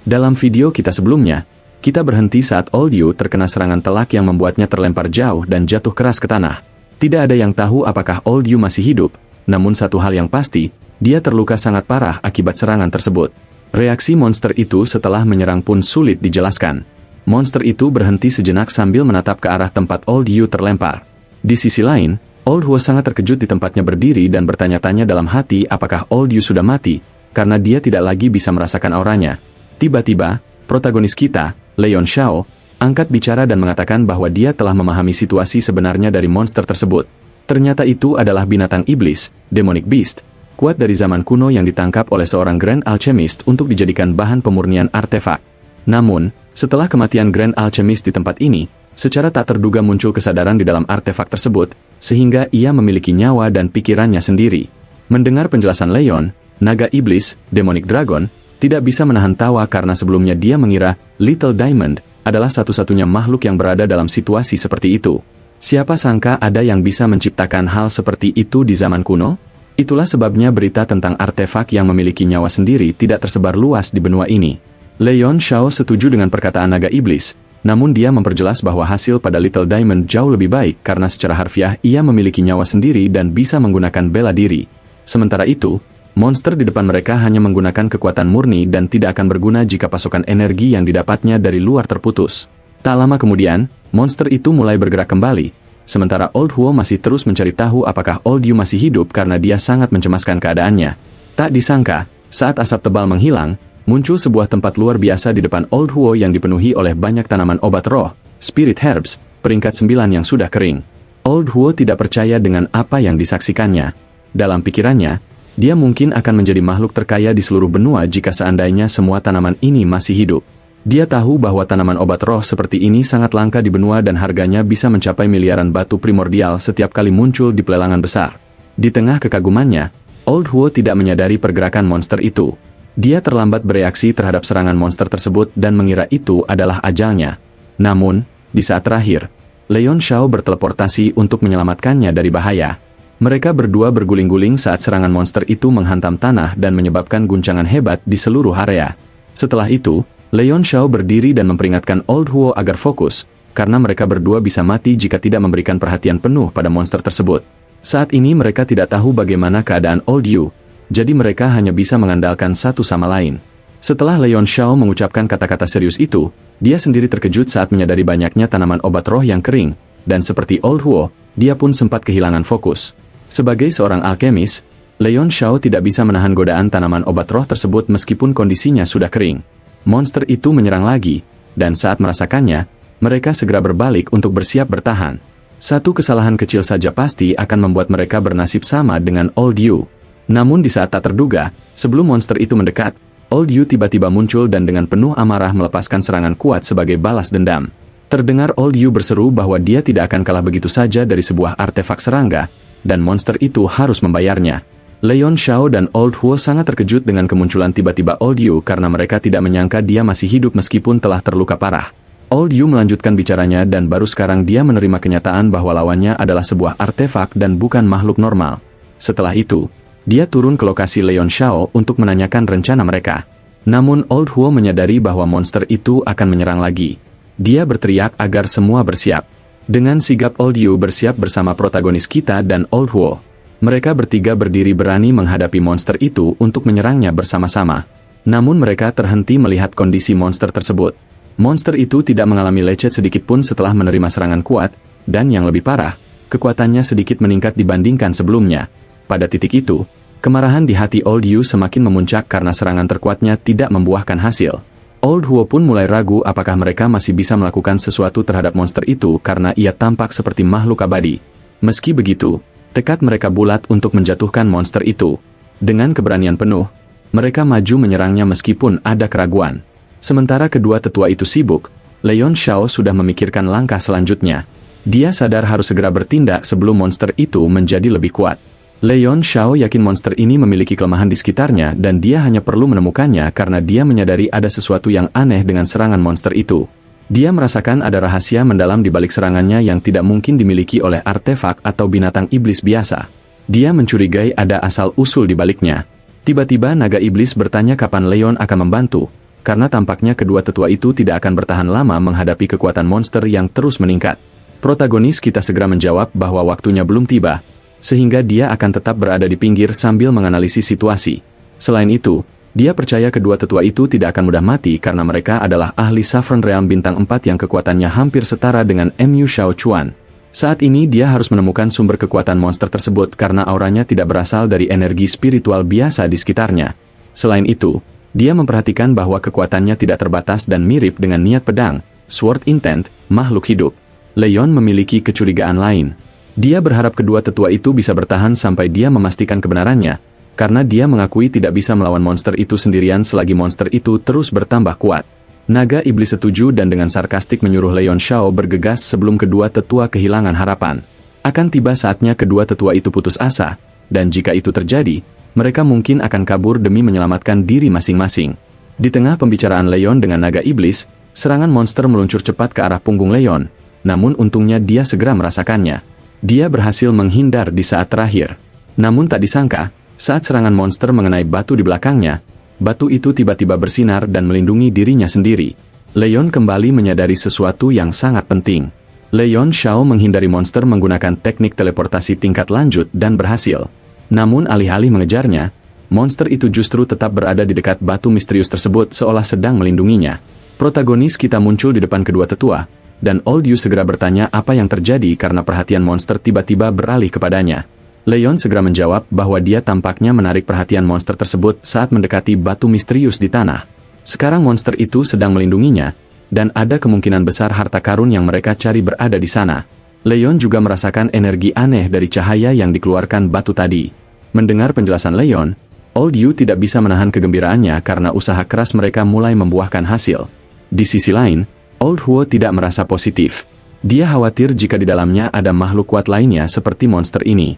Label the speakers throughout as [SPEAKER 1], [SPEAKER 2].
[SPEAKER 1] Dalam video kita sebelumnya, kita berhenti saat Old Yu terkena serangan telak yang membuatnya terlempar jauh dan jatuh keras ke tanah. Tidak ada yang tahu apakah Old Yu masih hidup, namun satu hal yang pasti, dia terluka sangat parah akibat serangan tersebut. Reaksi monster itu setelah menyerang pun sulit dijelaskan. Monster itu berhenti sejenak sambil menatap ke arah tempat Old Yu terlempar. Di sisi lain, Old Huo sangat terkejut di tempatnya berdiri dan bertanya-tanya dalam hati apakah Old Yu sudah mati, karena dia tidak lagi bisa merasakan auranya. Tiba-tiba, protagonis kita, Leon Xiao, angkat bicara dan mengatakan bahwa dia telah memahami situasi sebenarnya dari monster tersebut. Ternyata itu adalah binatang iblis, Demonic Beast, kuat dari zaman kuno yang ditangkap oleh seorang Grand Alchemist untuk dijadikan bahan pemurnian artefak. Namun, setelah kematian Grand Alchemist di tempat ini, secara tak terduga muncul kesadaran di dalam artefak tersebut, sehingga ia memiliki nyawa dan pikirannya sendiri. Mendengar penjelasan Leon, naga iblis, Demonic Dragon, tidak bisa menahan tawa karena sebelumnya dia mengira Little Diamond adalah satu-satunya makhluk yang berada dalam situasi seperti itu. Siapa sangka ada yang bisa menciptakan hal seperti itu di zaman kuno? Itulah sebabnya berita tentang artefak yang memiliki nyawa sendiri tidak tersebar luas di benua ini. Leon Xiao setuju dengan perkataan naga iblis, namun dia memperjelas bahwa hasil pada Little Diamond jauh lebih baik karena secara harfiah ia memiliki nyawa sendiri dan bisa menggunakan bela diri. Sementara itu, monster di depan mereka hanya menggunakan kekuatan murni dan tidak akan berguna jika pasokan energi yang didapatnya dari luar terputus. Tak lama kemudian, monster itu mulai bergerak kembali, sementara Old Huo masih terus mencari tahu apakah Old Yu masih hidup karena dia sangat mencemaskan keadaannya. Tak disangka, saat asap tebal menghilang, muncul sebuah tempat luar biasa di depan Old Huo yang dipenuhi oleh banyak tanaman obat roh, Spirit Herbs, peringkat 9 yang sudah kering. Old Huo tidak percaya dengan apa yang disaksikannya. Dalam pikirannya, dia mungkin akan menjadi makhluk terkaya di seluruh benua jika seandainya semua tanaman ini masih hidup. Dia tahu bahwa tanaman obat roh seperti ini sangat langka di benua dan harganya bisa mencapai miliaran batu primordial setiap kali muncul di pelelangan besar. Di tengah kekagumannya, Old Huo tidak menyadari pergerakan monster itu. Dia terlambat bereaksi terhadap serangan monster tersebut dan mengira itu adalah ajalnya. Namun, di saat terakhir, Leon Xiao berteleportasi untuk menyelamatkannya dari bahaya. Mereka berdua berguling-guling saat serangan monster itu menghantam tanah dan menyebabkan guncangan hebat di seluruh area. Setelah itu, Leon Xiao berdiri dan memperingatkan Old Huo agar fokus, karena mereka berdua bisa mati jika tidak memberikan perhatian penuh pada monster tersebut. Saat ini mereka tidak tahu bagaimana keadaan Old Yu, jadi mereka hanya bisa mengandalkan satu sama lain. Setelah Leon Xiao mengucapkan kata-kata serius itu, dia sendiri terkejut saat menyadari banyaknya tanaman obat roh yang kering, dan seperti Old Huo, dia pun sempat kehilangan fokus. Sebagai seorang alkemis, Leon Xiao tidak bisa menahan godaan tanaman obat roh tersebut meskipun kondisinya sudah kering. Monster itu menyerang lagi, dan saat merasakannya, mereka segera berbalik untuk bersiap bertahan. Satu kesalahan kecil saja pasti akan membuat mereka bernasib sama dengan Old Yu. Namun di saat tak terduga, sebelum monster itu mendekat, Old Yu tiba-tiba muncul dan dengan penuh amarah melepaskan serangan kuat sebagai balas dendam. Terdengar Old Yu berseru bahwa dia tidak akan kalah begitu saja dari sebuah artefak serangga, dan monster itu harus membayarnya. Leon Xiao dan Old Huo sangat terkejut dengan kemunculan tiba-tiba Old Yu karena mereka tidak menyangka dia masih hidup meskipun telah terluka parah. Old Yu melanjutkan bicaranya dan baru sekarang dia menerima kenyataan bahwa lawannya adalah sebuah artefak dan bukan makhluk normal. Setelah itu, dia turun ke lokasi Leon Xiao untuk menanyakan rencana mereka. Namun Old Huo menyadari bahwa monster itu akan menyerang lagi. Dia berteriak agar semua bersiap. Dengan sigap Old Yu bersiap bersama protagonis kita dan Old Huo. Mereka bertiga berdiri berani menghadapi monster itu untuk menyerangnya bersama-sama. Namun mereka terhenti melihat kondisi monster tersebut. Monster itu tidak mengalami lecet sedikit pun setelah menerima serangan kuat, dan yang lebih parah, kekuatannya sedikit meningkat dibandingkan sebelumnya. Pada titik itu, kemarahan di hati Old Yu semakin memuncak karena serangan terkuatnya tidak membuahkan hasil. Old Huo pun mulai ragu apakah mereka masih bisa melakukan sesuatu terhadap monster itu karena ia tampak seperti makhluk abadi. Meski begitu, tekad mereka bulat untuk menjatuhkan monster itu. Dengan keberanian penuh, mereka maju menyerangnya meskipun ada keraguan. Sementara kedua tetua itu sibuk, Leon Xiao sudah memikirkan langkah selanjutnya. Dia sadar harus segera bertindak sebelum monster itu menjadi lebih kuat. Leon Xiao yakin monster ini memiliki kelemahan di sekitarnya dan dia hanya perlu menemukannya karena dia menyadari ada sesuatu yang aneh dengan serangan monster itu. Dia merasakan ada rahasia mendalam di balik serangannya yang tidak mungkin dimiliki oleh artefak atau binatang iblis biasa. Dia mencurigai ada asal-usul di baliknya. Tiba-tiba naga iblis bertanya kapan Leon akan membantu, karena tampaknya kedua tetua itu tidak akan bertahan lama menghadapi kekuatan monster yang terus meningkat. Protagonis kita segera menjawab bahwa waktunya belum tiba, sehingga dia akan tetap berada di pinggir sambil menganalisis situasi. Selain itu, dia percaya kedua tetua itu tidak akan mudah mati karena mereka adalah ahli Saffron Realm bintang 4 yang kekuatannya hampir setara dengan Mu Shao Chuan. Saat ini dia harus menemukan sumber kekuatan monster tersebut karena auranya tidak berasal dari energi spiritual biasa di sekitarnya. Selain itu, dia memperhatikan bahwa kekuatannya tidak terbatas dan mirip dengan niat pedang, Sword Intent, makhluk hidup. Leon memiliki kecurigaan lain. Dia berharap kedua tetua itu bisa bertahan sampai dia memastikan kebenarannya, karena dia mengakui tidak bisa melawan monster itu sendirian selagi monster itu terus bertambah kuat. Naga Iblis setuju dan dengan sarkastik menyuruh Leon Shao bergegas sebelum kedua tetua kehilangan harapan. Akan tiba saatnya kedua tetua itu putus asa, dan jika itu terjadi, mereka mungkin akan kabur demi menyelamatkan diri masing-masing. Di tengah pembicaraan Leon dengan Naga Iblis, serangan monster meluncur cepat ke arah punggung Leon, namun untungnya dia segera merasakannya. Dia berhasil menghindar di saat terakhir. Namun tak disangka, saat serangan monster mengenai batu di belakangnya, batu itu tiba-tiba bersinar dan melindungi dirinya sendiri. Leon kembali menyadari sesuatu yang sangat penting. Leon Shao menghindari monster menggunakan teknik teleportasi tingkat lanjut dan berhasil. Namun alih-alih mengejarnya, monster itu justru tetap berada di dekat batu misterius tersebut seolah sedang melindunginya. Protagonis kita muncul di depan kedua tetua, dan Old Yu segera bertanya apa yang terjadi karena perhatian monster tiba-tiba beralih kepadanya. Leon segera menjawab bahwa dia tampaknya menarik perhatian monster tersebut saat mendekati batu misterius di tanah. Sekarang monster itu sedang melindunginya, dan ada kemungkinan besar harta karun yang mereka cari berada di sana. Leon juga merasakan energi aneh dari cahaya yang dikeluarkan batu tadi. Mendengar penjelasan Leon, Old Yu tidak bisa menahan kegembiraannya karena usaha keras mereka mulai membuahkan hasil. Di sisi lain, Old Huo tidak merasa positif. Dia khawatir jika di dalamnya ada makhluk kuat lainnya seperti monster ini.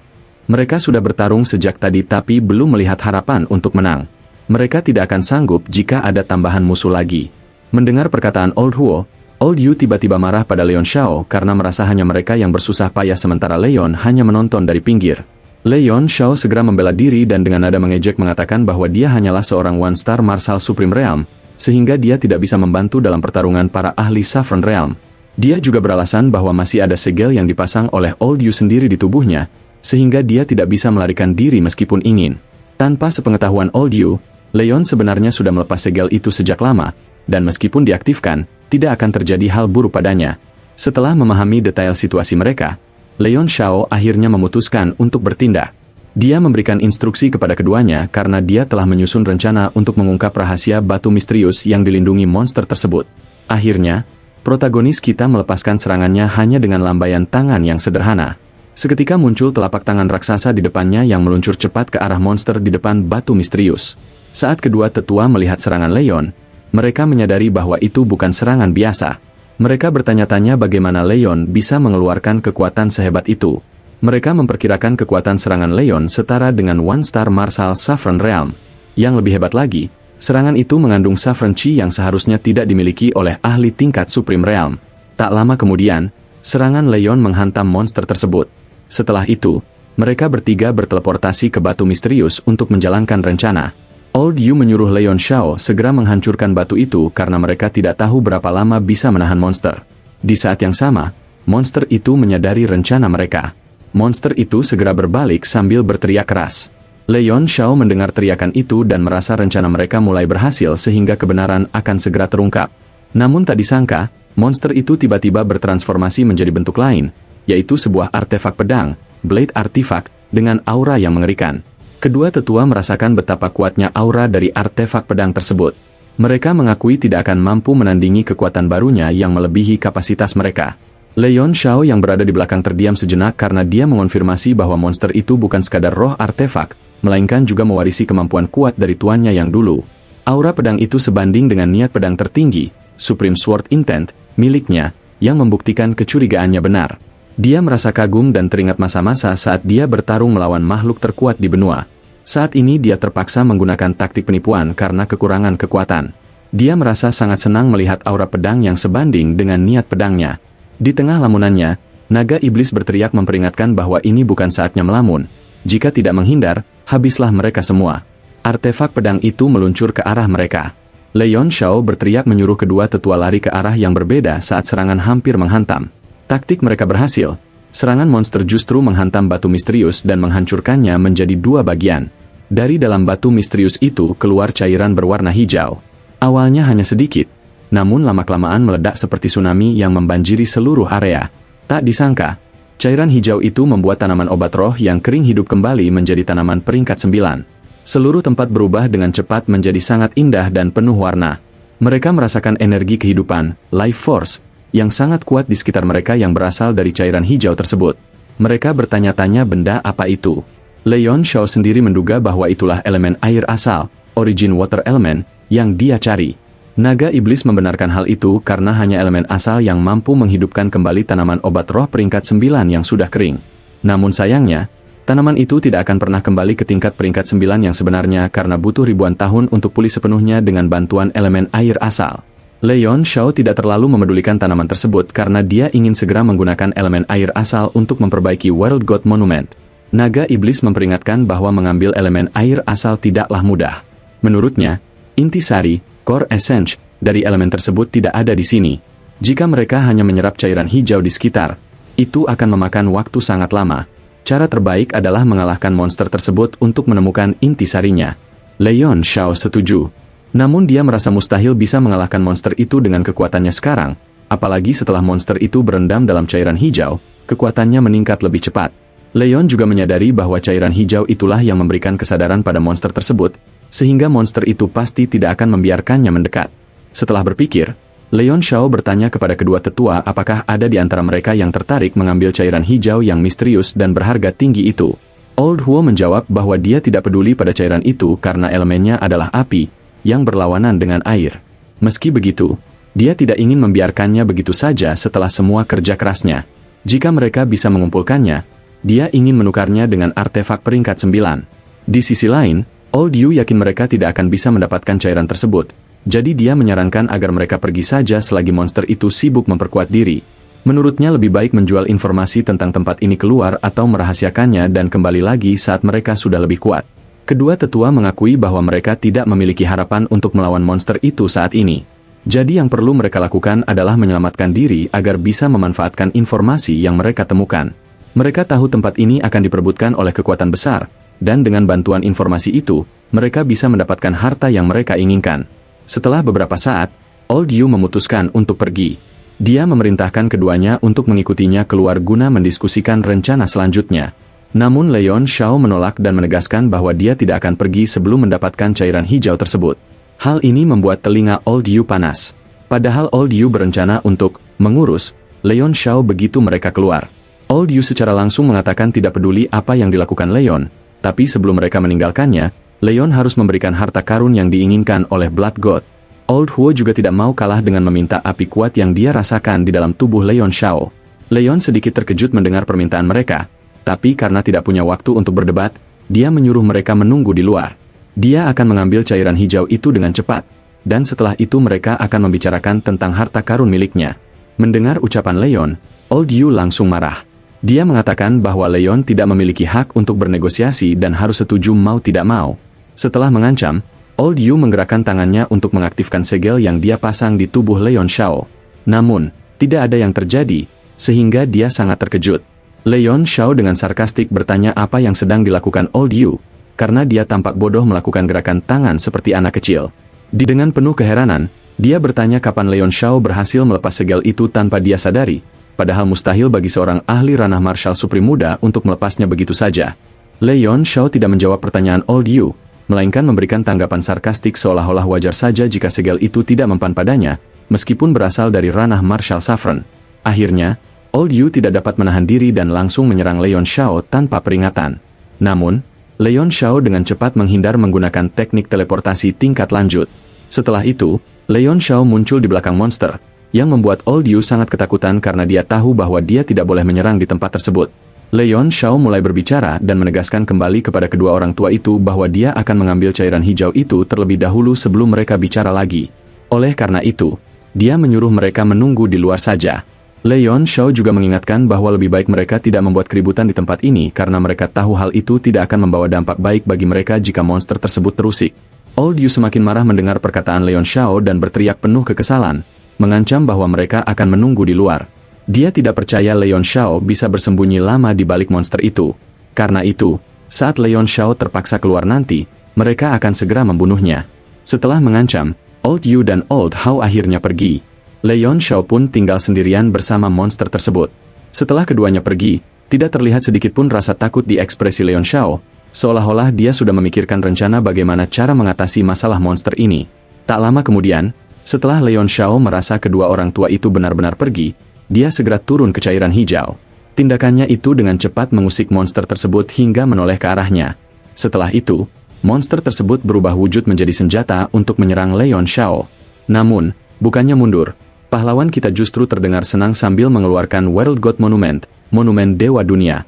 [SPEAKER 1] Mereka sudah bertarung sejak tadi tapi belum melihat harapan untuk menang. Mereka tidak akan sanggup jika ada tambahan musuh lagi. Mendengar perkataan Old Huo, Old Yu tiba-tiba marah pada Leon Shao karena merasa hanya mereka yang bersusah payah sementara Leon hanya menonton dari pinggir. Leon Shao segera membela diri dan dengan nada mengejek mengatakan bahwa dia hanyalah seorang One-Star Martial Supreme Realm, sehingga dia tidak bisa membantu dalam pertarungan para ahli Saffron Realm. Dia juga beralasan bahwa masih ada segel yang dipasang oleh Old Yu sendiri di tubuhnya, sehingga dia tidak bisa melarikan diri meskipun ingin. Tanpa sepengetahuan Old Yu, Leon sebenarnya sudah melepas segel itu sejak lama, dan meskipun diaktifkan, tidak akan terjadi hal buruk padanya. Setelah memahami detail situasi mereka, Leon Shao akhirnya memutuskan untuk bertindak. Dia memberikan instruksi kepada keduanya karena dia telah menyusun rencana untuk mengungkap rahasia batu misterius yang dilindungi monster tersebut. Akhirnya, protagonis kita melepaskan serangannya hanya dengan lambaian tangan yang sederhana. Seketika muncul telapak tangan raksasa di depannya yang meluncur cepat ke arah monster di depan batu misterius. Saat kedua tetua melihat serangan Leon, mereka menyadari bahwa itu bukan serangan biasa. Mereka bertanya-tanya bagaimana Leon bisa mengeluarkan kekuatan sehebat itu. Mereka memperkirakan kekuatan serangan Leon setara dengan One-Star Martial Saffron Realm. Yang lebih hebat lagi, serangan itu mengandung Saffron Chi yang seharusnya tidak dimiliki oleh ahli tingkat Supreme Realm. Tak lama kemudian, serangan Leon menghantam monster tersebut. Setelah itu, mereka bertiga berteleportasi ke batu misterius untuk menjalankan rencana. Old Yu menyuruh Leon Shao segera menghancurkan batu itu karena mereka tidak tahu berapa lama bisa menahan monster. Di saat yang sama, monster itu menyadari rencana mereka. Monster itu segera berbalik sambil berteriak keras. Leon Shao mendengar teriakan itu dan merasa rencana mereka mulai berhasil sehingga kebenaran akan segera terungkap. Namun tak disangka, monster itu tiba-tiba bertransformasi menjadi bentuk lain, yaitu sebuah artefak pedang, Blade Artifact, dengan aura yang mengerikan. Kedua tetua merasakan betapa kuatnya aura dari artefak pedang tersebut. Mereka mengakui tidak akan mampu menandingi kekuatan barunya yang melebihi kapasitas mereka. Leon Shao yang berada di belakang terdiam sejenak karena dia mengonfirmasi bahwa monster itu bukan sekadar roh artefak, melainkan juga mewarisi kemampuan kuat dari tuannya yang dulu. Aura pedang itu sebanding dengan niat pedang tertinggi, Supreme Sword Intent, miliknya, yang membuktikan kecurigaannya benar. Dia merasa kagum dan teringat masa-masa saat dia bertarung melawan makhluk terkuat di benua. Saat ini dia terpaksa menggunakan taktik penipuan karena kekurangan kekuatan. Dia merasa sangat senang melihat aura pedang yang sebanding dengan niat pedangnya. Di tengah lamunannya, Naga Iblis berteriak memperingatkan bahwa ini bukan saatnya melamun. Jika tidak menghindar, habislah mereka semua. Artefak pedang itu meluncur ke arah mereka. Leon Shao berteriak menyuruh kedua tetua lari ke arah yang berbeda saat serangan hampir menghantam. Taktik mereka berhasil. Serangan monster justru menghantam batu misterius dan menghancurkannya menjadi dua bagian. Dari dalam batu misterius itu keluar cairan berwarna hijau. Awalnya hanya sedikit, namun lama-kelamaan meledak seperti tsunami yang membanjiri seluruh area. Tak disangka, cairan hijau itu membuat tanaman obat roh yang kering hidup kembali menjadi tanaman peringkat 9. Seluruh tempat berubah dengan cepat menjadi sangat indah dan penuh warna. Mereka merasakan energi kehidupan, life force, yang sangat kuat di sekitar mereka yang berasal dari cairan hijau tersebut. Mereka bertanya-tanya benda apa itu. Leon Shao sendiri menduga bahwa itulah elemen air asal, origin water element, yang dia cari. Naga iblis membenarkan hal itu karena hanya elemen asal yang mampu menghidupkan kembali tanaman obat roh peringkat 9 yang sudah kering. Namun sayangnya, tanaman itu tidak akan pernah kembali ke tingkat peringkat 9 yang sebenarnya karena butuh ribuan tahun untuk pulih sepenuhnya dengan bantuan elemen air asal. Leon Shao tidak terlalu memedulikan tanaman tersebut karena dia ingin segera menggunakan elemen air asal untuk memperbaiki World God Monument. Naga iblis memperingatkan bahwa mengambil elemen air asal tidaklah mudah. Menurutnya, intisari, core essence, dari elemen tersebut tidak ada di sini. Jika mereka hanya menyerap cairan hijau di sekitar, itu akan memakan waktu sangat lama. Cara terbaik adalah mengalahkan monster tersebut untuk menemukan intisarinya. Leon Shao setuju. Namun dia merasa mustahil bisa mengalahkan monster itu dengan kekuatannya sekarang, apalagi setelah monster itu berendam dalam cairan hijau, kekuatannya meningkat lebih cepat. Leon juga menyadari bahwa cairan hijau itulah yang memberikan kesadaran pada monster tersebut, sehingga monster itu pasti tidak akan membiarkannya mendekat. Setelah berpikir, Leon Shao bertanya kepada kedua tetua apakah ada di antara mereka yang tertarik mengambil cairan hijau yang misterius dan berharga tinggi itu. Old Huo menjawab bahwa dia tidak peduli pada cairan itu karena elemennya adalah api, yang berlawanan dengan air. Meski begitu, dia tidak ingin membiarkannya begitu saja setelah semua kerja kerasnya. Jika mereka bisa mengumpulkannya, dia ingin menukarnya dengan artefak peringkat 9. Di sisi lain, Old Yu yakin mereka tidak akan bisa mendapatkan cairan tersebut. Jadi dia menyarankan agar mereka pergi saja selagi monster itu sibuk memperkuat diri. Menurutnya lebih baik menjual informasi tentang tempat ini keluar atau merahasiakannya dan kembali lagi saat mereka sudah lebih kuat. Kedua tetua mengakui bahwa mereka tidak memiliki harapan untuk melawan monster itu saat ini. Jadi yang perlu mereka lakukan adalah menyelamatkan diri agar bisa memanfaatkan informasi yang mereka temukan. Mereka tahu tempat ini akan diperebutkan oleh kekuatan besar, dan dengan bantuan informasi itu, mereka bisa mendapatkan harta yang mereka inginkan. Setelah beberapa saat, Old Yu memutuskan untuk pergi. Dia memerintahkan keduanya untuk mengikutinya keluar guna mendiskusikan rencana selanjutnya. Namun Leon Shao menolak dan menegaskan bahwa dia tidak akan pergi sebelum mendapatkan cairan hijau tersebut. Hal ini membuat telinga Old Yu panas. Padahal Old Yu berencana untuk mengurus Leon Shao begitu mereka keluar. Old Yu secara langsung mengatakan tidak peduli apa yang dilakukan Leon, tapi sebelum mereka meninggalkannya, Leon harus memberikan harta karun yang diinginkan oleh Blood God. Old Huo juga tidak mau kalah dengan meminta api kuat yang dia rasakan di dalam tubuh Leon Shao. Leon sedikit terkejut mendengar permintaan mereka, tapi karena tidak punya waktu untuk berdebat, dia menyuruh mereka menunggu di luar. Dia akan mengambil cairan hijau itu dengan cepat, dan setelah itu mereka akan membicarakan tentang harta karun miliknya. Mendengar ucapan Leon, Old Yu langsung marah. Dia mengatakan bahwa Leon tidak memiliki hak untuk bernegosiasi dan harus setuju mau tidak mau. Setelah mengancam, Old Yu menggerakkan tangannya untuk mengaktifkan segel yang dia pasang di tubuh Leon Shao. Namun, tidak ada yang terjadi, sehingga dia sangat terkejut. Leon Shao dengan sarkastik bertanya apa yang sedang dilakukan Old Yu, karena dia tampak bodoh melakukan gerakan tangan seperti anak kecil. Dengan penuh keheranan, dia bertanya kapan Leon Shao berhasil melepas segel itu tanpa dia sadari, padahal mustahil bagi seorang ahli ranah martial supreme muda untuk melepasnya begitu saja. Leon Shao tidak menjawab pertanyaan Old Yu, melainkan memberikan tanggapan sarkastik seolah-olah wajar saja jika segel itu tidak mempan padanya, meskipun berasal dari ranah martial saffron. Akhirnya, Old Yu tidak dapat menahan diri dan langsung menyerang Leon Shao tanpa peringatan. Namun, Leon Shao dengan cepat menghindar menggunakan teknik teleportasi tingkat lanjut. Setelah itu, Leon Shao muncul di belakang monster, yang membuat Old Yu sangat ketakutan karena dia tahu bahwa dia tidak boleh menyerang di tempat tersebut. Leon Shao mulai berbicara dan menegaskan kembali kepada kedua orang tua itu bahwa dia akan mengambil cairan hijau itu terlebih dahulu sebelum mereka bicara lagi. Oleh karena itu, dia menyuruh mereka menunggu di luar saja. Leon Shao juga mengingatkan bahwa lebih baik mereka tidak membuat keributan di tempat ini karena mereka tahu hal itu tidak akan membawa dampak baik bagi mereka jika monster tersebut terusik. Old Yu semakin marah mendengar perkataan Leon Xiao dan berteriak penuh kekesalan, mengancam bahwa mereka akan menunggu di luar. Dia tidak percaya Leon Xiao bisa bersembunyi lama di balik monster itu. Karena itu, saat Leon Xiao terpaksa keluar nanti, mereka akan segera membunuhnya. Setelah mengancam, Old Yu dan Old Hao akhirnya pergi. Leon Xiao pun tinggal sendirian bersama monster tersebut. Setelah keduanya pergi, tidak terlihat sedikitpun rasa takut di ekspresi Leon Xiao, seolah-olah dia sudah memikirkan rencana bagaimana cara mengatasi masalah monster ini. Tak lama kemudian, setelah Leon Xiao merasa kedua orang tua itu benar-benar pergi, dia segera turun ke cairan hijau. Tindakannya itu dengan cepat mengusik monster tersebut hingga menoleh ke arahnya. Setelah itu, monster tersebut berubah wujud menjadi senjata untuk menyerang Leon Xiao. Namun, bukannya mundur, pahlawan kita justru terdengar senang sambil mengeluarkan World God Monument, monumen Dewa Dunia.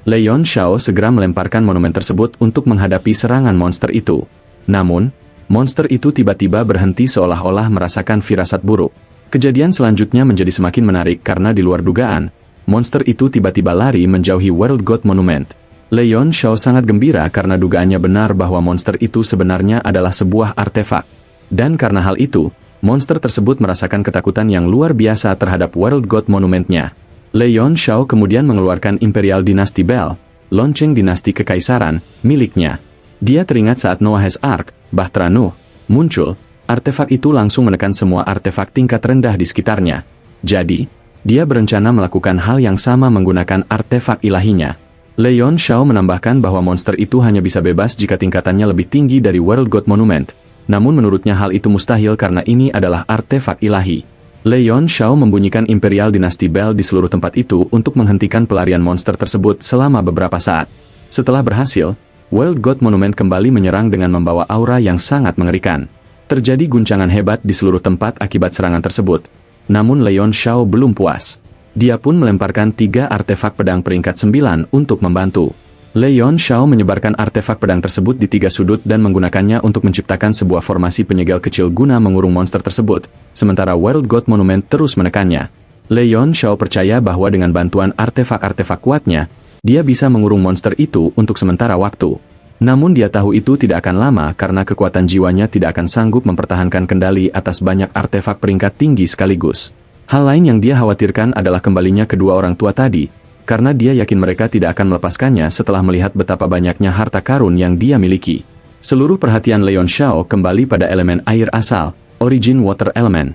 [SPEAKER 1] Leon Xiao segera melemparkan monumen tersebut untuk menghadapi serangan monster itu. Namun, monster itu tiba-tiba berhenti seolah-olah merasakan firasat buruk. Kejadian selanjutnya menjadi semakin menarik karena di luar dugaan, monster itu tiba-tiba lari menjauhi World God Monument. Leon Xiao sangat gembira karena dugaannya benar bahwa monster itu sebenarnya adalah sebuah artefak. Dan karena hal itu, monster tersebut merasakan ketakutan yang luar biasa terhadap World God Monument-nya. Leon Xiao kemudian mengeluarkan Imperial Dynasty Bell, lonceng dinasti kekaisaran, miliknya. Dia teringat saat Noah's Ark, Bahtera Nuh, muncul, artefak itu langsung menekan semua artefak tingkat rendah di sekitarnya. Jadi, dia berencana melakukan hal yang sama menggunakan artefak ilahinya. Leon Xiao menambahkan bahwa monster itu hanya bisa bebas jika tingkatannya lebih tinggi dari World God Monument. Namun menurutnya hal itu mustahil karena ini adalah artefak ilahi. Leon Xiao membunyikan Imperial Dynasty Bell di seluruh tempat itu untuk menghentikan pelarian monster tersebut selama beberapa saat. Setelah berhasil, World God Monument kembali menyerang dengan membawa aura yang sangat mengerikan. Terjadi guncangan hebat di seluruh tempat akibat serangan tersebut. Namun Leon Xiao belum puas. Dia pun melemparkan 3 artefak pedang peringkat 9 untuk membantu. Leon Xiao menyebarkan artefak pedang tersebut di 3 sudut dan menggunakannya untuk menciptakan sebuah formasi penyegel kecil guna mengurung monster tersebut, sementara World God Monument terus menekannya. Leon Xiao percaya bahwa dengan bantuan artefak-artefak kuatnya, dia bisa mengurung monster itu untuk sementara waktu. Namun dia tahu itu tidak akan lama karena kekuatan jiwanya tidak akan sanggup mempertahankan kendali atas banyak artefak peringkat tinggi sekaligus. Hal lain yang dia khawatirkan adalah kembalinya kedua orang tua tadi, karena dia yakin mereka tidak akan melepaskannya setelah melihat betapa banyaknya harta karun yang dia miliki. Seluruh perhatian Leon Xiao kembali pada elemen air asal, Origin Water Element.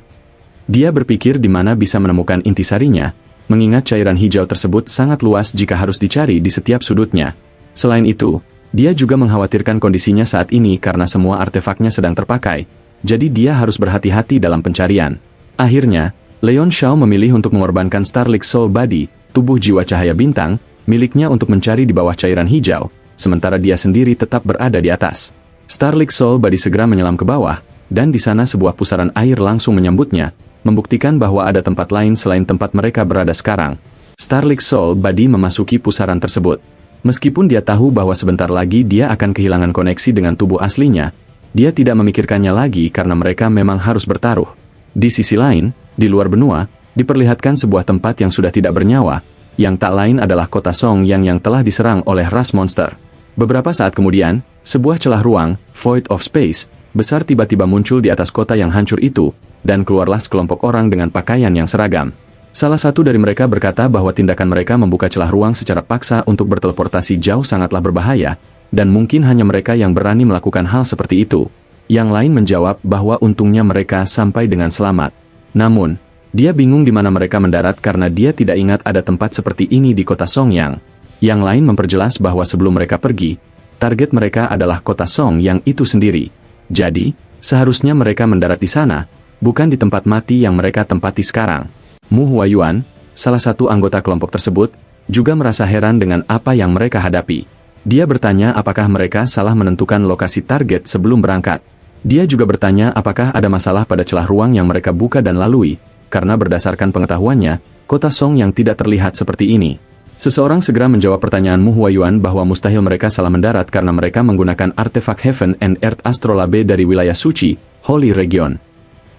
[SPEAKER 1] Dia berpikir di mana bisa menemukan intisarinya, mengingat cairan hijau tersebut sangat luas jika harus dicari di setiap sudutnya. Selain itu, dia juga mengkhawatirkan kondisinya saat ini karena semua artefaknya sedang terpakai, jadi dia harus berhati-hati dalam pencarian. Akhirnya, Leon Xiao memilih untuk mengorbankan Starlight Soul Body, tubuh jiwa cahaya bintang, miliknya untuk mencari di bawah cairan hijau, sementara dia sendiri tetap berada di atas. Starlight Soul Body segera menyelam ke bawah, dan di sana sebuah pusaran air langsung menyambutnya, membuktikan bahwa ada tempat lain selain tempat mereka berada sekarang. Starlight Soul Body memasuki pusaran tersebut. Meskipun dia tahu bahwa sebentar lagi dia akan kehilangan koneksi dengan tubuh aslinya, dia tidak memikirkannya lagi karena mereka memang harus bertaruh. Di sisi lain, di luar benua, diperlihatkan sebuah tempat yang sudah tidak bernyawa, yang tak lain adalah kota Song yang telah diserang oleh ras monster. Beberapa saat kemudian, sebuah celah ruang, Void of Space, besar tiba-tiba muncul di atas kota yang hancur itu, dan keluarlah sekelompok orang dengan pakaian yang seragam. Salah satu dari mereka berkata bahwa tindakan mereka membuka celah ruang secara paksa untuk berteleportasi jauh sangatlah berbahaya, dan mungkin hanya mereka yang berani melakukan hal seperti itu. Yang lain menjawab bahwa untungnya mereka sampai dengan selamat. Namun, dia bingung di mana mereka mendarat karena dia tidak ingat ada tempat seperti ini di kota Songyang. Yang lain memperjelas bahwa sebelum mereka pergi, target mereka adalah kota Song yang itu sendiri. Jadi, seharusnya mereka mendarat di sana, bukan di tempat mati yang mereka tempati sekarang. Mu Huayuan, salah satu anggota kelompok tersebut, juga merasa heran dengan apa yang mereka hadapi. Dia bertanya apakah mereka salah menentukan lokasi target sebelum berangkat. Dia juga bertanya apakah ada masalah pada celah ruang yang mereka buka dan lalui, karena berdasarkan pengetahuannya, kota Song yang tidak terlihat seperti ini. Seseorang segera menjawab pertanyaan Mu Huayuan bahwa mustahil mereka salah mendarat karena mereka menggunakan artefak Heaven and Earth Astrolabe dari wilayah suci, Holy Region.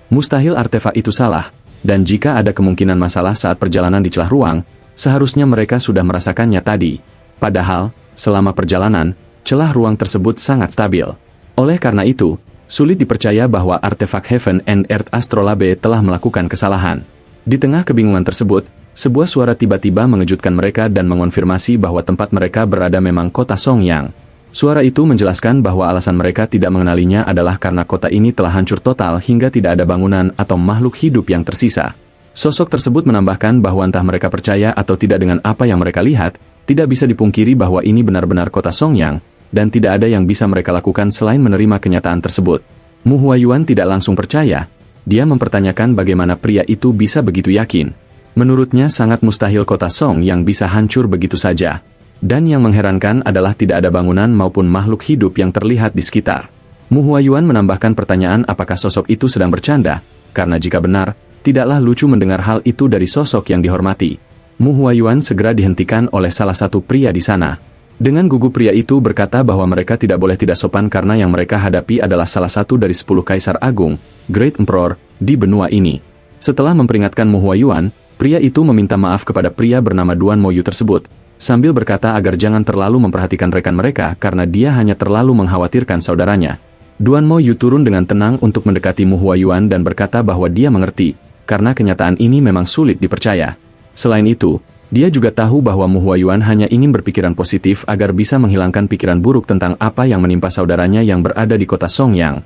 [SPEAKER 1] Mustahil artefak itu salah, dan jika ada kemungkinan masalah saat perjalanan di celah ruang, seharusnya mereka sudah merasakannya tadi. Padahal, selama perjalanan, celah ruang tersebut sangat stabil. Oleh karena itu, sulit dipercaya bahwa artefak Heaven and Earth Astrolabe telah melakukan kesalahan. Di tengah kebingungan tersebut, sebuah suara tiba-tiba mengejutkan mereka dan mengonfirmasi bahwa tempat mereka berada memang kota Songyang. Suara itu menjelaskan bahwa alasan mereka tidak mengenalinya adalah karena kota ini telah hancur total hingga tidak ada bangunan atau makhluk hidup yang tersisa. Sosok tersebut menambahkan bahwa entah mereka percaya atau tidak dengan apa yang mereka lihat, tidak bisa dipungkiri bahwa ini benar-benar kota Songyang, dan tidak ada yang bisa mereka lakukan selain menerima kenyataan tersebut. Mu Huayuan tidak langsung percaya. Dia mempertanyakan bagaimana pria itu bisa begitu yakin. Menurutnya sangat mustahil kota Song yang bisa hancur begitu saja. Dan yang mengherankan adalah tidak ada bangunan maupun makhluk hidup yang terlihat di sekitar. Mu Huayuan menambahkan pertanyaan apakah sosok itu sedang bercanda, karena jika benar, tidaklah lucu mendengar hal itu dari sosok yang dihormati. Mu Huayuan segera dihentikan oleh salah satu pria di sana. Dengan gugup pria itu berkata bahwa mereka tidak boleh tidak sopan karena yang mereka hadapi adalah salah satu dari 10 kaisar agung, Great Emperor, di benua ini. Setelah memperingatkan Mu Huayuan, pria itu meminta maaf kepada pria bernama Duan Moyu tersebut, sambil berkata agar jangan terlalu memperhatikan rekan mereka karena dia hanya terlalu mengkhawatirkan saudaranya. Duan Moyu turun dengan tenang untuk mendekati Mu Huayuan dan berkata bahwa dia mengerti, karena kenyataan ini memang sulit dipercaya. Selain itu, dia juga tahu bahwa Mu Huayuan hanya ingin berpikiran positif agar bisa menghilangkan pikiran buruk tentang apa yang menimpa saudaranya yang berada di kota Songyang.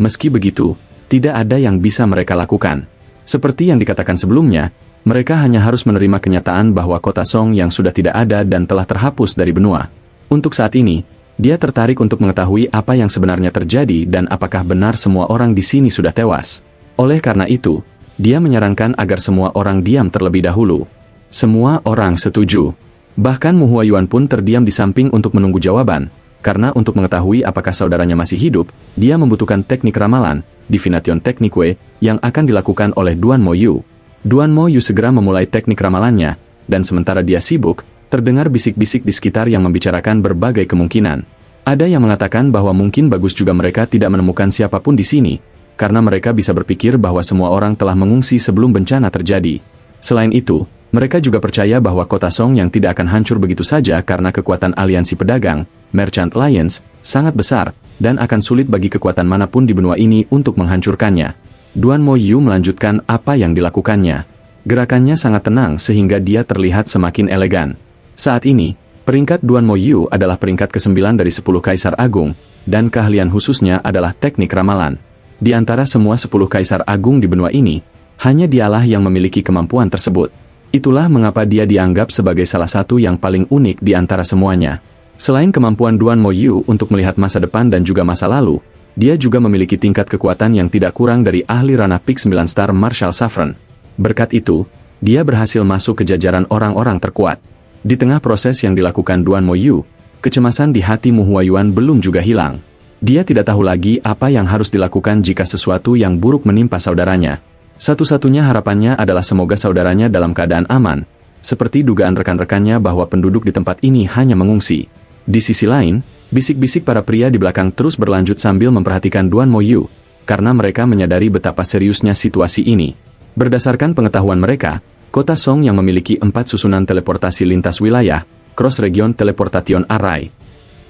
[SPEAKER 1] Meski begitu, tidak ada yang bisa mereka lakukan. Seperti yang dikatakan sebelumnya, mereka hanya harus menerima kenyataan bahwa kota Songyang sudah tidak ada dan telah terhapus dari benua. Untuk saat ini, dia tertarik untuk mengetahui apa yang sebenarnya terjadi dan apakah benar semua orang di sini sudah tewas. Oleh karena itu, dia menyarankan agar semua orang diam terlebih dahulu. Semua orang setuju. Bahkan Mu Huayuan pun terdiam di samping untuk menunggu jawaban, karena untuk mengetahui apakah saudaranya masih hidup, dia membutuhkan teknik ramalan, Divination Technique, yang akan dilakukan oleh Duan Moyu. Duan Moyu segera memulai teknik ramalannya, dan sementara dia sibuk, terdengar bisik-bisik di sekitar yang membicarakan berbagai kemungkinan. Ada yang mengatakan bahwa mungkin bagus juga mereka tidak menemukan siapapun di sini, karena mereka bisa berpikir bahwa semua orang telah mengungsi sebelum bencana terjadi. Selain itu, mereka juga percaya bahwa kota Song yang tidak akan hancur begitu saja karena kekuatan aliansi pedagang, Merchant Alliance, sangat besar, dan akan sulit bagi kekuatan manapun di benua ini untuk menghancurkannya. Duan Moyu melanjutkan apa yang dilakukannya. Gerakannya sangat tenang sehingga dia terlihat semakin elegan. Saat ini, peringkat Duan Moyu adalah peringkat ke-9 dari 10 kaisar agung, dan keahlian khususnya adalah teknik ramalan. Di antara semua 10 kaisar agung di benua ini, hanya dialah yang memiliki kemampuan tersebut. Itulah mengapa dia dianggap sebagai salah satu yang paling unik di antara semuanya. Selain kemampuan Duan Moyu untuk melihat masa depan dan juga masa lalu, dia juga memiliki tingkat kekuatan yang tidak kurang dari ahli ranah Peak 9 Star Marshal Saffron. Berkat itu, dia berhasil masuk ke jajaran orang-orang terkuat. Di tengah proses yang dilakukan Duan Moyu, kecemasan di hati Mu Huayuan belum juga hilang. Dia tidak tahu lagi apa yang harus dilakukan jika sesuatu yang buruk menimpa saudaranya. Satu-satunya harapannya adalah semoga saudaranya dalam keadaan aman, seperti dugaan rekan-rekannya bahwa penduduk di tempat ini hanya mengungsi. Di sisi lain, bisik-bisik para pria di belakang terus berlanjut sambil memperhatikan Duan Moyu, karena mereka menyadari betapa seriusnya situasi ini. Berdasarkan pengetahuan mereka, kota Song yang memiliki 4 susunan teleportasi lintas wilayah, Cross Region Teleportation Array.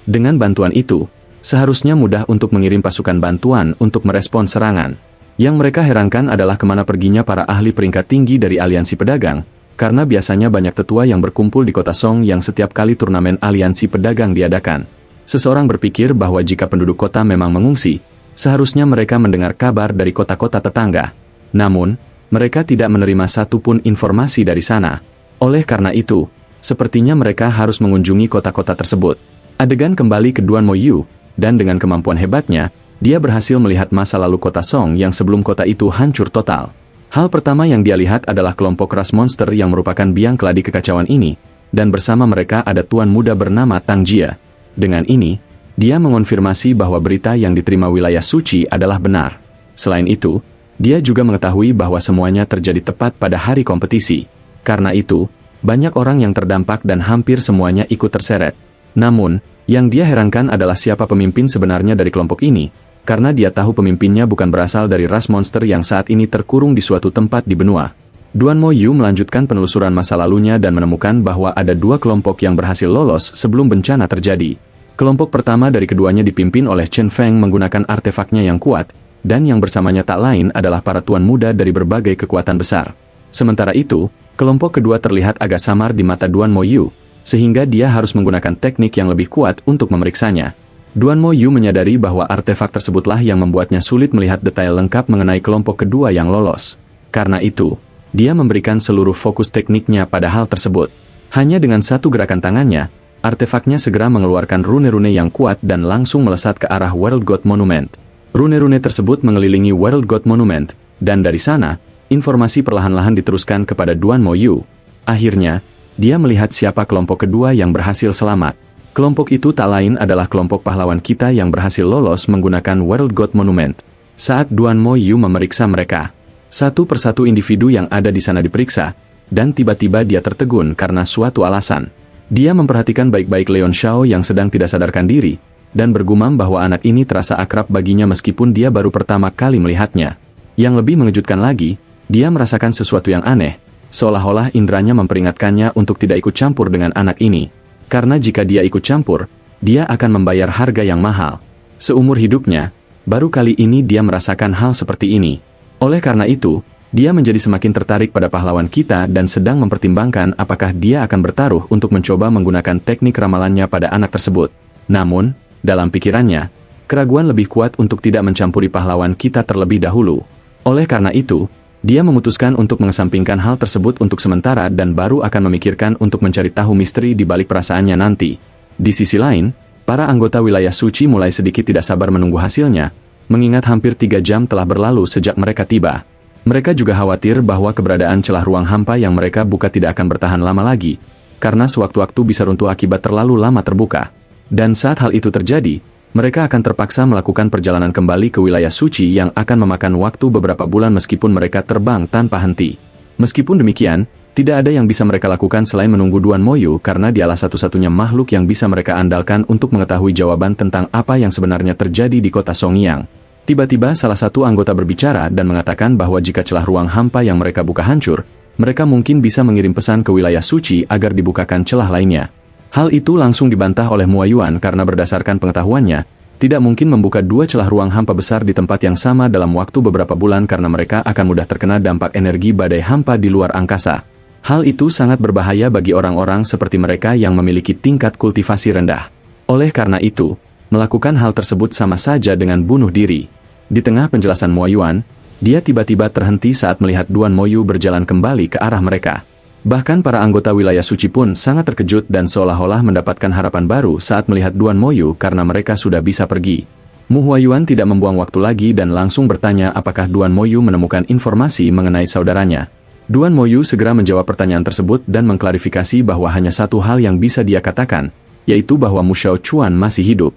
[SPEAKER 1] Dengan bantuan itu, seharusnya mudah untuk mengirim pasukan bantuan untuk merespons serangan. Yang mereka herankan adalah kemana perginya para ahli peringkat tinggi dari aliansi pedagang, karena biasanya banyak tetua yang berkumpul di kota Song yang setiap kali turnamen aliansi pedagang diadakan. Seseorang berpikir bahwa jika penduduk kota memang mengungsi, seharusnya mereka mendengar kabar dari kota-kota tetangga. Namun, mereka tidak menerima satupun informasi dari sana. Oleh karena itu, sepertinya mereka harus mengunjungi kota-kota tersebut. Adegan kembali ke Duan Moyu, dan dengan kemampuan hebatnya, dia berhasil melihat masa lalu kota Song yang sebelum kota itu hancur total. Hal pertama yang dia lihat adalah kelompok ras monster yang merupakan biang keladi kekacauan ini, dan bersama mereka ada tuan muda bernama Tang Jia. Dengan ini, dia mengonfirmasi bahwa berita yang diterima wilayah suci adalah benar. Selain itu, dia juga mengetahui bahwa semuanya terjadi tepat pada hari kompetisi. Karena itu, banyak orang yang terdampak dan hampir semuanya ikut terseret. Namun, yang dia herankan adalah siapa pemimpin sebenarnya dari kelompok ini, karena dia tahu pemimpinnya bukan berasal dari ras monster yang saat ini terkurung di suatu tempat di benua. Duan Moyu melanjutkan penelusuran masa lalunya dan menemukan bahwa ada 2 kelompok yang berhasil lolos sebelum bencana terjadi. Kelompok pertama dari keduanya dipimpin oleh Chen Feng menggunakan artefaknya yang kuat, dan yang bersamanya tak lain adalah para tuan muda dari berbagai kekuatan besar. Sementara itu, kelompok kedua terlihat agak samar di mata Duan Moyu, sehingga dia harus menggunakan teknik yang lebih kuat untuk memeriksanya. Duan Moyu menyadari bahwa artefak tersebutlah yang membuatnya sulit melihat detail lengkap mengenai kelompok kedua yang lolos. Karena itu, dia memberikan seluruh fokus tekniknya pada hal tersebut. Hanya dengan satu gerakan tangannya, artefaknya segera mengeluarkan rune-rune yang kuat dan langsung melesat ke arah World God Monument. Rune-rune tersebut mengelilingi World God Monument, dan dari sana, informasi perlahan-lahan diteruskan kepada Duan Moyu. Akhirnya, dia melihat siapa kelompok kedua yang berhasil selamat. Kelompok itu tak lain adalah kelompok pahlawan kita yang berhasil lolos menggunakan World God Monument. Saat Duan Moyu memeriksa mereka, satu persatu individu yang ada di sana diperiksa, dan tiba-tiba dia tertegun karena suatu alasan. Dia memperhatikan baik-baik Leon Xiao yang sedang tidak sadarkan diri, dan bergumam bahwa anak ini terasa akrab baginya meskipun dia baru pertama kali melihatnya. Yang lebih mengejutkan lagi, dia merasakan sesuatu yang aneh, seolah-olah indranya memperingatkannya untuk tidak ikut campur dengan anak ini. Karena jika dia ikut campur, dia akan membayar harga yang mahal. Seumur hidupnya, baru kali ini dia merasakan hal seperti ini. Oleh karena itu, dia menjadi semakin tertarik pada pahlawan kita dan sedang mempertimbangkan apakah dia akan bertaruh untuk mencoba menggunakan teknik ramalannya pada anak tersebut. Namun, dalam pikirannya, keraguan lebih kuat untuk tidak mencampuri pahlawan kita terlebih dahulu. Oleh karena itu, dia memutuskan untuk mengesampingkan hal tersebut untuk sementara dan baru akan memikirkan untuk mencari tahu misteri di balik perasaannya nanti. Di sisi lain, para anggota wilayah suci mulai sedikit tidak sabar menunggu hasilnya, mengingat hampir 3 jam telah berlalu sejak mereka tiba. Mereka juga khawatir bahwa keberadaan celah ruang hampa yang mereka buka tidak akan bertahan lama lagi, karena sewaktu-waktu bisa runtuh akibat terlalu lama terbuka. Dan saat hal itu terjadi, mereka akan terpaksa melakukan perjalanan kembali ke wilayah suci yang akan memakan waktu beberapa bulan meskipun mereka terbang tanpa henti. Meskipun demikian, tidak ada yang bisa mereka lakukan selain menunggu Duan Moyu karena dialah satu-satunya makhluk yang bisa mereka andalkan untuk mengetahui jawaban tentang apa yang sebenarnya terjadi di kota Songyang. Tiba-tiba salah satu anggota berbicara dan mengatakan bahwa jika celah ruang hampa yang mereka buka hancur, mereka mungkin bisa mengirim pesan ke wilayah suci agar dibukakan celah lainnya. Hal itu langsung dibantah oleh Mua Yuan karena berdasarkan pengetahuannya, tidak mungkin membuka 2 celah ruang hampa besar di tempat yang sama dalam waktu beberapa bulan karena mereka akan mudah terkena dampak energi badai hampa di luar angkasa. Hal itu sangat berbahaya bagi orang-orang seperti mereka yang memiliki tingkat kultivasi rendah. Oleh karena itu, melakukan hal tersebut sama saja dengan bunuh diri. Di tengah penjelasan Mua Yuan, dia tiba-tiba terhenti saat melihat Duan Moyu berjalan kembali ke arah mereka. Bahkan para anggota wilayah suci pun sangat terkejut dan seolah-olah mendapatkan harapan baru saat melihat Duan Moyu karena mereka sudah bisa pergi. Mu Huayuan tidak membuang waktu lagi dan langsung bertanya apakah Duan Moyu menemukan informasi mengenai saudaranya. Duan Moyu segera menjawab pertanyaan tersebut dan mengklarifikasi bahwa hanya satu hal yang bisa dia katakan, yaitu bahwa Mu Xiao Chuan masih hidup.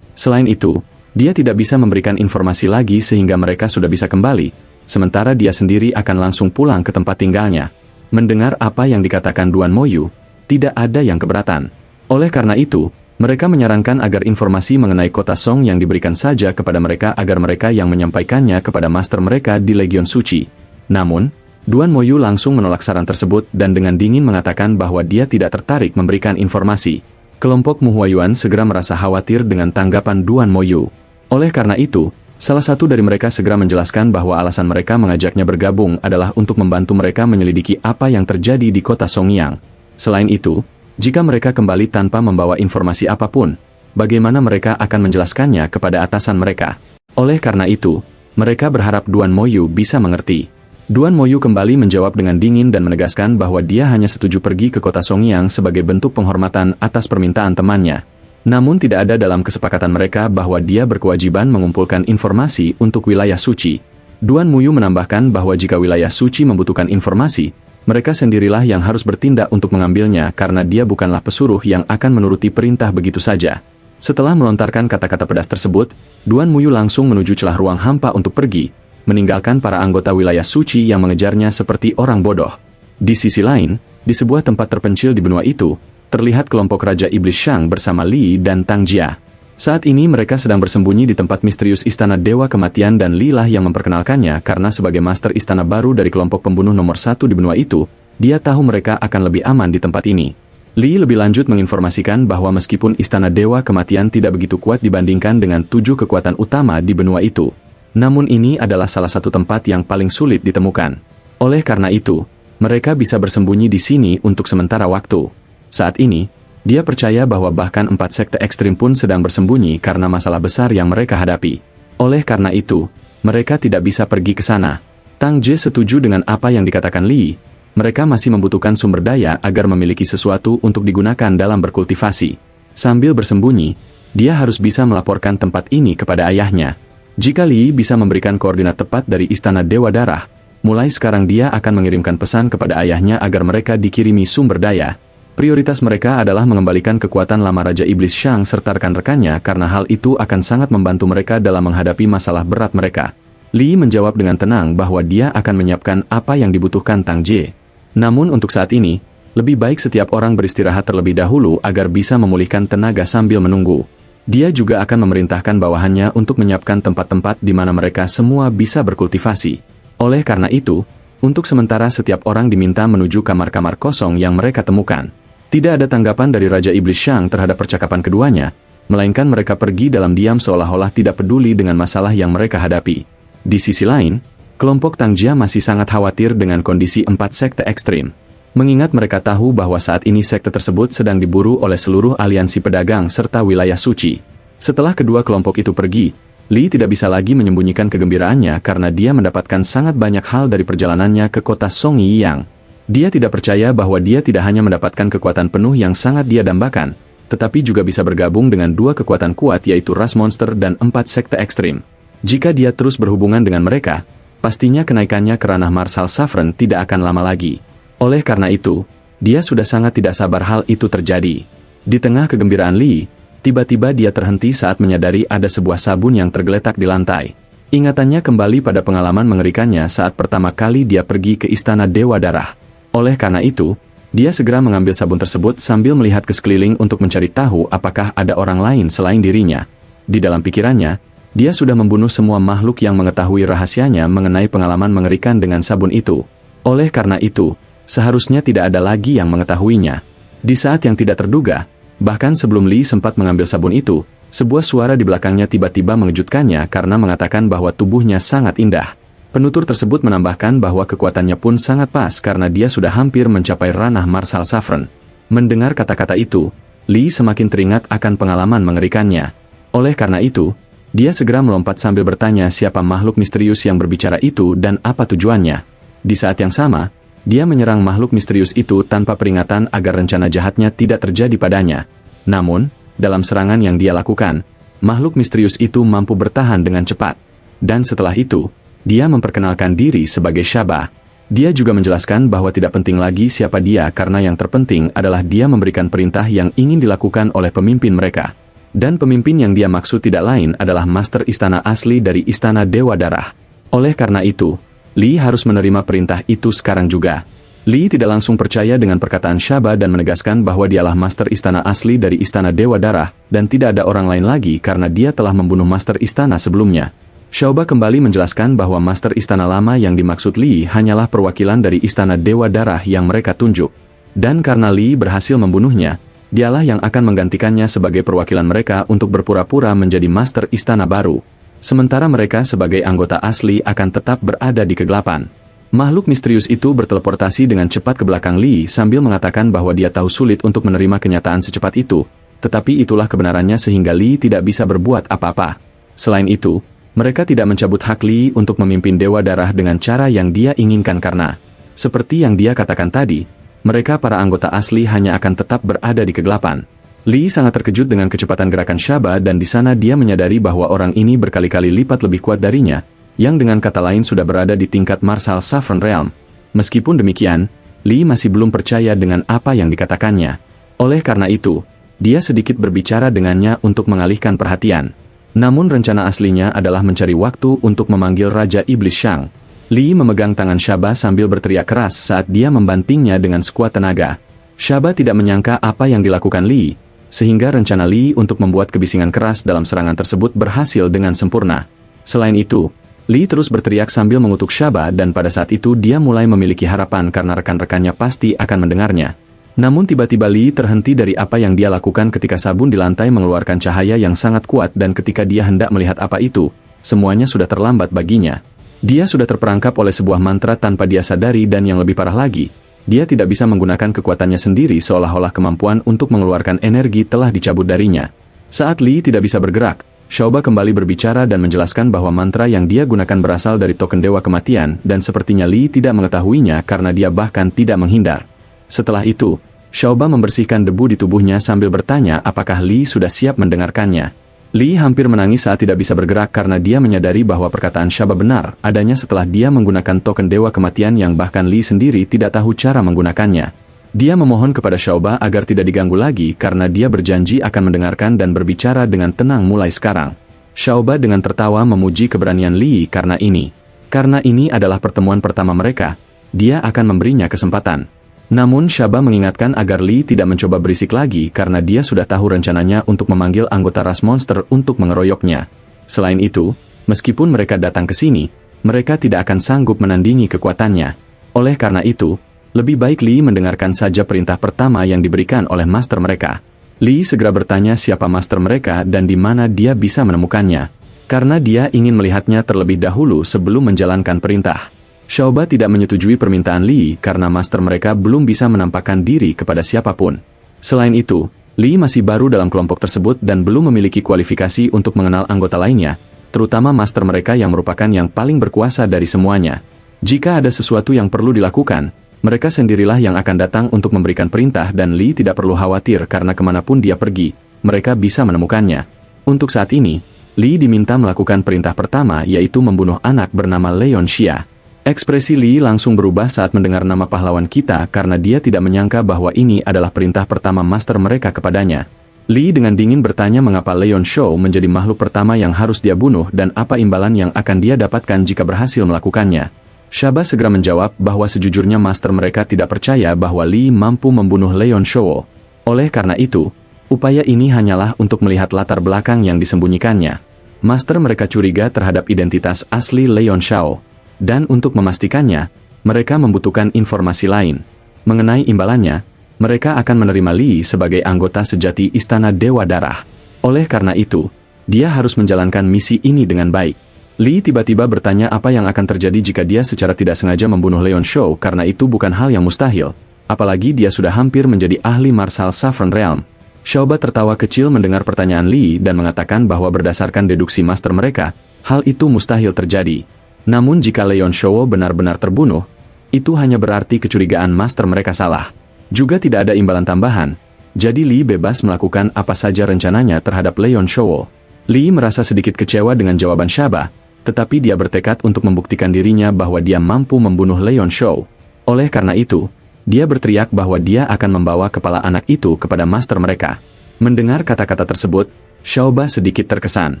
[SPEAKER 1] Selain itu, dia tidak bisa memberikan informasi lagi sehingga mereka sudah bisa kembali, sementara dia sendiri akan langsung pulang ke tempat tinggalnya. Mendengar apa yang dikatakan Duan Moyu, tidak ada yang keberatan. Oleh karena itu, mereka menyarankan agar informasi mengenai kota Song yang diberikan saja kepada mereka agar mereka yang menyampaikannya kepada master mereka di Legion Suci. Namun, Duan Moyu langsung menolak saran tersebut dan dengan dingin mengatakan bahwa dia tidak tertarik memberikan informasi. Kelompok Mu Huayuan segera merasa khawatir dengan tanggapan Duan Moyu. Oleh karena itu, salah satu dari mereka segera menjelaskan bahwa alasan mereka mengajaknya bergabung adalah untuk membantu mereka menyelidiki apa yang terjadi di kota Songyang. Selain itu, jika mereka kembali tanpa membawa informasi apapun, bagaimana mereka akan menjelaskannya kepada atasan mereka? Oleh karena itu, mereka berharap Duan Moyu bisa mengerti. Duan Moyu kembali menjawab dengan dingin dan menegaskan bahwa dia hanya setuju pergi ke kota Songyang sebagai bentuk penghormatan atas permintaan temannya. Namun tidak ada dalam kesepakatan mereka bahwa dia berkewajiban mengumpulkan informasi untuk wilayah suci. Duan Moyu menambahkan bahwa jika wilayah suci membutuhkan informasi, mereka sendirilah yang harus bertindak untuk mengambilnya karena dia bukanlah pesuruh yang akan menuruti perintah begitu saja. Setelah melontarkan kata-kata pedas tersebut, Duan Moyu langsung menuju celah ruang hampa untuk pergi, meninggalkan para anggota wilayah suci yang mengejarnya seperti orang bodoh. Di sisi lain, di sebuah tempat terpencil di benua itu, terlihat kelompok Raja Iblis Shang bersama Li dan Tang Jia. Saat ini mereka sedang bersembunyi di tempat misterius Istana Dewa Kematian dan Li lah yang memperkenalkannya karena sebagai master istana baru dari kelompok pembunuh nomor 1 di benua itu, dia tahu mereka akan lebih aman di tempat ini. Li lebih lanjut menginformasikan bahwa meskipun Istana Dewa Kematian tidak begitu kuat dibandingkan dengan 7 kekuatan utama di benua itu, namun ini adalah salah satu tempat yang paling sulit ditemukan. Oleh karena itu, mereka bisa bersembunyi di sini untuk sementara waktu. Saat ini, dia percaya bahwa bahkan 4 sekte ekstrim pun sedang bersembunyi karena masalah besar yang mereka hadapi. Oleh karena itu, mereka tidak bisa pergi ke sana. Tang Jie setuju dengan apa yang dikatakan Li. Mereka masih membutuhkan sumber daya agar memiliki sesuatu untuk digunakan dalam berkultivasi. Sambil bersembunyi, dia harus bisa melaporkan tempat ini kepada ayahnya. Jika Li bisa memberikan koordinat tepat dari Istana Dewa Darah, mulai sekarang dia akan mengirimkan pesan kepada ayahnya agar mereka dikirimi sumber daya. Prioritas mereka adalah mengembalikan kekuatan lama Raja Iblis Shang serta rekan-rekannya karena hal itu akan sangat membantu mereka dalam menghadapi masalah berat mereka. Li menjawab dengan tenang bahwa dia akan menyiapkan apa yang dibutuhkan Tang Jie. Namun untuk saat ini, lebih baik setiap orang beristirahat terlebih dahulu agar bisa memulihkan tenaga sambil menunggu. Dia juga akan memerintahkan bawahannya untuk menyiapkan tempat-tempat di mana mereka semua bisa berkultivasi. Oleh karena itu, untuk sementara setiap orang diminta menuju kamar-kamar kosong yang mereka temukan. Tidak ada tanggapan dari Raja Iblis Shang terhadap percakapan keduanya, melainkan mereka pergi dalam diam seolah-olah tidak peduli dengan masalah yang mereka hadapi. Di sisi lain, kelompok Tang Jia masih sangat khawatir dengan kondisi 4 sekte ekstrim. Mengingat mereka tahu bahwa saat ini sekte tersebut sedang diburu oleh seluruh aliansi pedagang serta wilayah suci. Setelah kedua kelompok itu pergi, Li tidak bisa lagi menyembunyikan kegembiraannya karena dia mendapatkan sangat banyak hal dari perjalanannya ke kota Songyiyang. Dia tidak percaya bahwa dia tidak hanya mendapatkan kekuatan penuh yang sangat dia dambakan, tetapi juga bisa bergabung dengan 2 kekuatan kuat yaitu ras monster dan 4 sekte ekstrim. Jika dia terus berhubungan dengan mereka, pastinya kenaikannya ke ranah Marshal Saffron tidak akan lama lagi. Oleh karena itu, dia sudah sangat tidak sabar hal itu terjadi. Di tengah kegembiraan Li, tiba-tiba dia terhenti saat menyadari ada sebuah sabun yang tergeletak di lantai. Ingatannya kembali pada pengalaman mengerikannya saat pertama kali dia pergi ke Istana Dewa Darah. Oleh karena itu, dia segera mengambil sabun tersebut sambil melihat ke sekeliling untuk mencari tahu apakah ada orang lain selain dirinya. Di dalam pikirannya, dia sudah membunuh semua makhluk yang mengetahui rahasianya mengenai pengalaman mengerikan dengan sabun itu. Oleh karena itu, seharusnya tidak ada lagi yang mengetahuinya. Di saat yang tidak terduga, bahkan sebelum Li sempat mengambil sabun itu, sebuah suara di belakangnya tiba-tiba mengejutkannya karena mengatakan bahwa tubuhnya sangat indah. Penutur tersebut menambahkan bahwa kekuatannya pun sangat pas karena dia sudah hampir mencapai ranah Marshal Saffron. Mendengar kata-kata itu, Li semakin teringat akan pengalaman mengerikannya. Oleh karena itu, dia segera melompat sambil bertanya siapa makhluk misterius yang berbicara itu dan apa tujuannya. Di saat yang sama, dia menyerang makhluk misterius itu tanpa peringatan agar rencana jahatnya tidak terjadi padanya. Namun, dalam serangan yang dia lakukan, makhluk misterius itu mampu bertahan dengan cepat. Dan setelah itu, dia memperkenalkan diri sebagai Shaba. Dia juga menjelaskan bahwa tidak penting lagi siapa dia karena yang terpenting adalah dia memberikan perintah yang ingin dilakukan oleh pemimpin mereka. Dan pemimpin yang dia maksud tidak lain adalah Master Istana asli dari Istana Dewa Darah. Oleh karena itu, Li harus menerima perintah itu sekarang juga. Li tidak langsung percaya dengan perkataan Shaba dan menegaskan bahwa dialah Master Istana asli dari Istana Dewa Darah dan tidak ada orang lain lagi karena dia telah membunuh Master Istana sebelumnya. Shaba kembali menjelaskan bahwa Master Istana lama yang dimaksud Li hanyalah perwakilan dari Istana Dewa Darah yang mereka tunjuk. Dan karena Li berhasil membunuhnya, dialah yang akan menggantikannya sebagai perwakilan mereka untuk berpura-pura menjadi Master Istana baru. Sementara mereka sebagai anggota asli akan tetap berada di kegelapan. Makhluk misterius itu berteleportasi dengan cepat ke belakang Li sambil mengatakan bahwa dia tahu sulit untuk menerima kenyataan secepat itu, tetapi itulah kebenarannya sehingga Li tidak bisa berbuat apa-apa. Selain itu, mereka tidak mencabut hak Li untuk memimpin Dewa Darah dengan cara yang dia inginkan karena, seperti yang dia katakan tadi, mereka para anggota asli hanya akan tetap berada di kegelapan. Li sangat terkejut dengan kecepatan gerakan Shaba dan di sana dia menyadari bahwa orang ini berkali-kali lipat lebih kuat darinya, yang dengan kata lain sudah berada di tingkat Marshal Saffron Realm. Meskipun demikian, Li masih belum percaya dengan apa yang dikatakannya. Oleh karena itu, dia sedikit berbicara dengannya untuk mengalihkan perhatian. Namun rencana aslinya adalah mencari waktu untuk memanggil Raja Iblis Shang. Li memegang tangan Shaba sambil berteriak keras saat dia membantingnya dengan sekuat tenaga. Shaba tidak menyangka apa yang dilakukan Li, sehingga rencana Li untuk membuat kebisingan keras dalam serangan tersebut berhasil dengan sempurna. Selain itu, Li terus berteriak sambil mengutuk Shaba dan pada saat itu dia mulai memiliki harapan karena rekan-rekannya pasti akan mendengarnya. Namun tiba-tiba Lee terhenti dari apa yang dia lakukan ketika sabun di lantai mengeluarkan cahaya yang sangat kuat dan ketika dia hendak melihat apa itu, semuanya sudah terlambat baginya. Dia sudah terperangkap oleh sebuah mantra tanpa dia sadari dan yang lebih parah lagi, dia tidak bisa menggunakan kekuatannya sendiri seolah-olah kemampuan untuk mengeluarkan energi telah dicabut darinya. Saat Lee tidak bisa bergerak, Xiaoba kembali berbicara dan menjelaskan bahwa mantra yang dia gunakan berasal dari token Dewa Kematian dan sepertinya Lee tidak mengetahuinya karena dia bahkan tidak menghindar. Setelah itu, Xiaoba membersihkan debu di tubuhnya sambil bertanya apakah Lee sudah siap mendengarkannya. Lee hampir menangis saat tidak bisa bergerak karena dia menyadari bahwa perkataan Xiaoba benar adanya setelah dia menggunakan token Dewa Kematian yang bahkan Lee sendiri tidak tahu cara menggunakannya. Dia memohon kepada Xiaoba agar tidak diganggu lagi karena dia berjanji akan mendengarkan dan berbicara dengan tenang mulai sekarang. Xiaoba dengan tertawa memuji keberanian Lee karena ini. Karena ini adalah pertemuan pertama mereka, dia akan memberinya kesempatan. Namun Xiaoba mengingatkan agar Lee tidak mencoba berisik lagi karena dia sudah tahu rencananya untuk memanggil anggota ras monster untuk mengeroyoknya. Selain itu, meskipun mereka datang ke sini, mereka tidak akan sanggup menandingi kekuatannya. Oleh karena itu, lebih baik Lee mendengarkan saja perintah pertama yang diberikan oleh master mereka. Lee segera bertanya siapa master mereka dan di mana dia bisa menemukannya. Karena dia ingin melihatnya terlebih dahulu sebelum menjalankan perintah. Xiaoba tidak menyetujui permintaan Lee karena master mereka belum bisa menampakkan diri kepada siapapun. Selain itu, Lee masih baru dalam kelompok tersebut dan belum memiliki kualifikasi untuk mengenal anggota lainnya, terutama master mereka yang merupakan yang paling berkuasa dari semuanya. Jika ada sesuatu yang perlu dilakukan, mereka sendirilah yang akan datang untuk memberikan perintah dan Lee tidak perlu khawatir karena kemanapun dia pergi, mereka bisa menemukannya. Untuk saat ini, Lee diminta melakukan perintah pertama yaitu membunuh anak bernama Leon Xia. Ekspresi Lee langsung berubah saat mendengar nama pahlawan kita karena dia tidak menyangka bahwa ini adalah perintah pertama master mereka kepadanya. Lee dengan dingin bertanya mengapa Leon Shou menjadi makhluk pertama yang harus dia bunuh dan apa imbalan yang akan dia dapatkan jika berhasil melakukannya. Xiaoba segera menjawab bahwa sejujurnya master mereka tidak percaya bahwa Lee mampu membunuh Leon Shou. Oleh karena itu, upaya ini hanyalah untuk melihat latar belakang yang disembunyikannya. Master mereka curiga terhadap identitas asli Leon Shou. Dan untuk memastikannya, mereka membutuhkan informasi lain. Mengenai imbalannya, mereka akan menerima Lee sebagai anggota sejati Istana Dewa Darah. Oleh karena itu, dia harus menjalankan misi ini dengan baik. Lee tiba-tiba bertanya apa yang akan terjadi jika dia secara tidak sengaja membunuh Leon Shou karena itu bukan hal yang mustahil. Apalagi dia sudah hampir menjadi ahli Marshal Saffron Realm. Xiaoba tertawa kecil mendengar pertanyaan Lee dan mengatakan bahwa berdasarkan deduksi master mereka, hal itu mustahil terjadi. Namun jika Leon Shou benar-benar terbunuh, itu hanya berarti kecurigaan master mereka salah. Juga tidak ada imbalan tambahan, jadi Lee bebas melakukan apa saja rencananya terhadap Leon Shou. Lee merasa sedikit kecewa dengan jawaban Xiaoba, tetapi dia bertekad untuk membuktikan dirinya bahwa dia mampu membunuh Leon Shou. Oleh karena itu, dia berteriak bahwa dia akan membawa kepala anak itu kepada master mereka. Mendengar kata-kata tersebut, Xiaoba sedikit terkesan.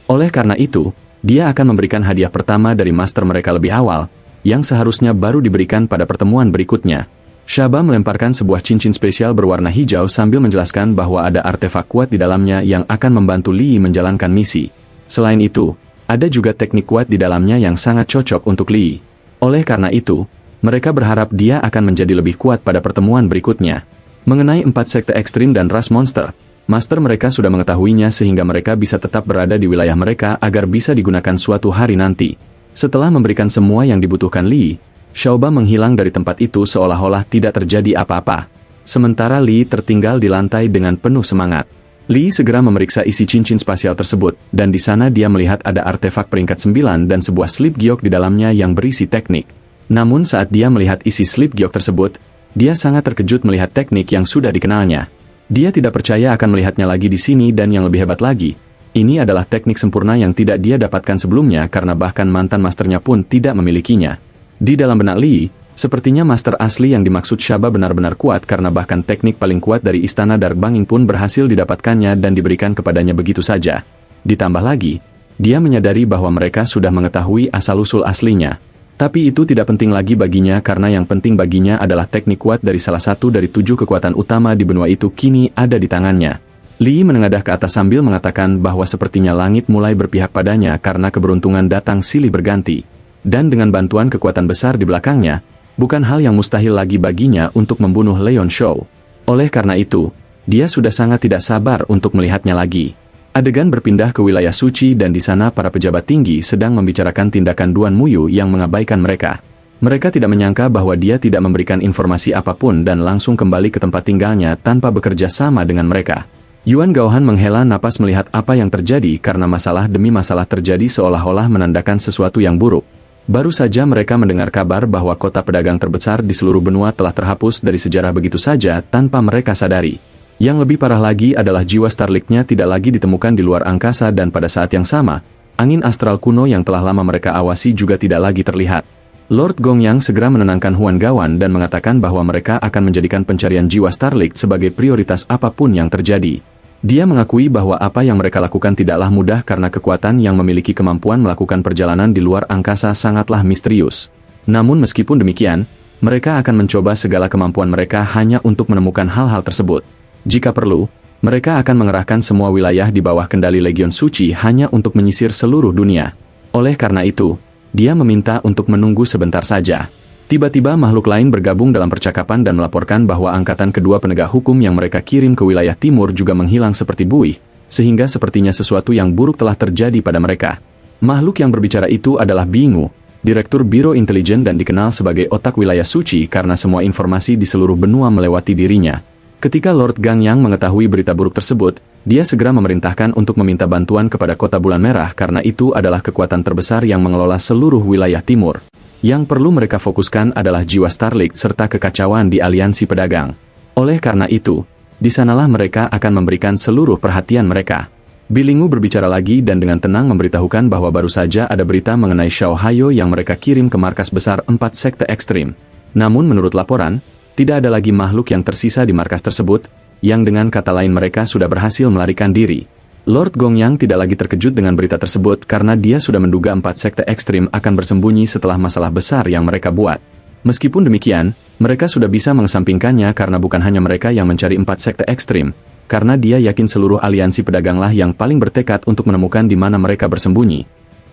[SPEAKER 1] Oleh karena itu, dia akan memberikan hadiah pertama dari master mereka lebih awal, yang seharusnya baru diberikan pada pertemuan berikutnya. Xiaoba melemparkan sebuah cincin spesial berwarna hijau sambil menjelaskan bahwa ada artefak kuat di dalamnya yang akan membantu Lee menjalankan misi. Selain itu, ada juga teknik kuat di dalamnya yang sangat cocok untuk Lee. Oleh karena itu, mereka berharap dia akan menjadi lebih kuat pada pertemuan berikutnya. Mengenai 4 sekte ekstrim dan ras monster, master mereka sudah mengetahuinya sehingga mereka bisa tetap berada di wilayah mereka agar bisa digunakan suatu hari nanti. Setelah memberikan semua yang dibutuhkan Lee, Xiaoba menghilang dari tempat itu seolah-olah tidak terjadi apa-apa. Sementara Lee tertinggal di lantai dengan penuh semangat. Lee segera memeriksa isi cincin spasial tersebut, dan di sana dia melihat ada artefak peringkat 9 dan sebuah slip giok di dalamnya yang berisi teknik. Namun saat dia melihat isi slip giok tersebut, dia sangat terkejut melihat teknik yang sudah dikenalnya. Dia tidak percaya akan melihatnya lagi di sini dan yang lebih hebat lagi, ini adalah teknik sempurna yang tidak dia dapatkan sebelumnya karena bahkan mantan masternya pun tidak memilikinya. Di dalam benak Lee, sepertinya master asli yang dimaksud Xiaoba benar-benar kuat karena bahkan teknik paling kuat dari Istana Dark Banging pun berhasil didapatkannya dan diberikan kepadanya begitu saja. Ditambah lagi, dia menyadari bahwa mereka sudah mengetahui asal-usul aslinya. Tapi itu tidak penting lagi baginya karena yang penting baginya adalah teknik kuat dari salah satu dari 7 kekuatan utama di benua itu kini ada di tangannya. Lee menengadah ke atas sambil mengatakan bahwa sepertinya langit mulai berpihak padanya karena keberuntungan datang silih berganti. Dan dengan bantuan kekuatan besar di belakangnya, bukan hal yang mustahil lagi baginya untuk membunuh Leon Shou. Oleh karena itu, dia sudah sangat tidak sabar untuk melihatnya lagi. Adegan berpindah ke wilayah suci dan di sana para pejabat tinggi sedang membicarakan tindakan Duan Muyu yang mengabaikan mereka. Mereka tidak menyangka bahwa dia tidak memberikan informasi apapun dan langsung kembali ke tempat tinggalnya tanpa bekerja sama dengan mereka. Yuan Gaohan menghela napas melihat apa yang terjadi karena masalah demi masalah terjadi seolah-olah menandakan sesuatu yang buruk. Baru saja mereka mendengar kabar bahwa kota pedagang terbesar di seluruh benua telah terhapus dari sejarah begitu saja tanpa mereka sadari. Yang lebih parah lagi adalah jiwa Starlight-nya tidak lagi ditemukan di luar angkasa dan pada saat yang sama, angin astral kuno yang telah lama mereka awasi juga tidak lagi terlihat. Lord Gongyang segera menenangkan Huan Gawan dan mengatakan bahwa mereka akan menjadikan pencarian jiwa Starlight sebagai prioritas apapun yang terjadi. Dia mengakui bahwa apa yang mereka lakukan tidaklah mudah karena kekuatan yang memiliki kemampuan melakukan perjalanan di luar angkasa sangatlah misterius. Namun meskipun demikian, mereka akan mencoba segala kemampuan mereka hanya untuk menemukan hal-hal tersebut. Jika perlu, mereka akan mengerahkan semua wilayah di bawah kendali Legion Suci hanya untuk menyisir seluruh dunia. Oleh karena itu, dia meminta untuk menunggu sebentar saja. Tiba-tiba makhluk lain bergabung dalam percakapan dan melaporkan bahwa angkatan kedua penegak hukum yang mereka kirim ke wilayah timur juga menghilang seperti buih, sehingga sepertinya sesuatu yang buruk telah terjadi pada mereka. Makhluk yang berbicara itu adalah Bingu, Direktur Biro Intelijen dan dikenal sebagai otak wilayah suci karena semua informasi di seluruh benua melewati dirinya. Ketika Lord Gangyang mengetahui berita buruk tersebut, dia segera memerintahkan untuk meminta bantuan kepada Kota Bulan Merah karena itu adalah kekuatan terbesar yang mengelola seluruh wilayah timur. Yang perlu mereka fokuskan adalah jiwa Starlight serta kekacauan di aliansi pedagang. Oleh karena itu, di sanalah mereka akan memberikan seluruh perhatian mereka. Bilingu berbicara lagi dan dengan tenang memberitahukan bahwa baru saja ada berita mengenai Xiao Hayo yang mereka kirim ke markas besar 4 sekte ekstrim. Namun menurut laporan, tidak ada lagi makhluk yang tersisa di markas tersebut, yang dengan kata lain mereka sudah berhasil melarikan diri. Lord Gongyang tidak lagi terkejut dengan berita tersebut karena dia sudah menduga 4 sekte ekstrim akan bersembunyi setelah masalah besar yang mereka buat. Meskipun demikian, mereka sudah bisa mengesampingkannya karena bukan hanya mereka yang mencari 4 sekte ekstrim, karena dia yakin seluruh aliansi pedaganglah yang paling bertekad untuk menemukan di mana mereka bersembunyi.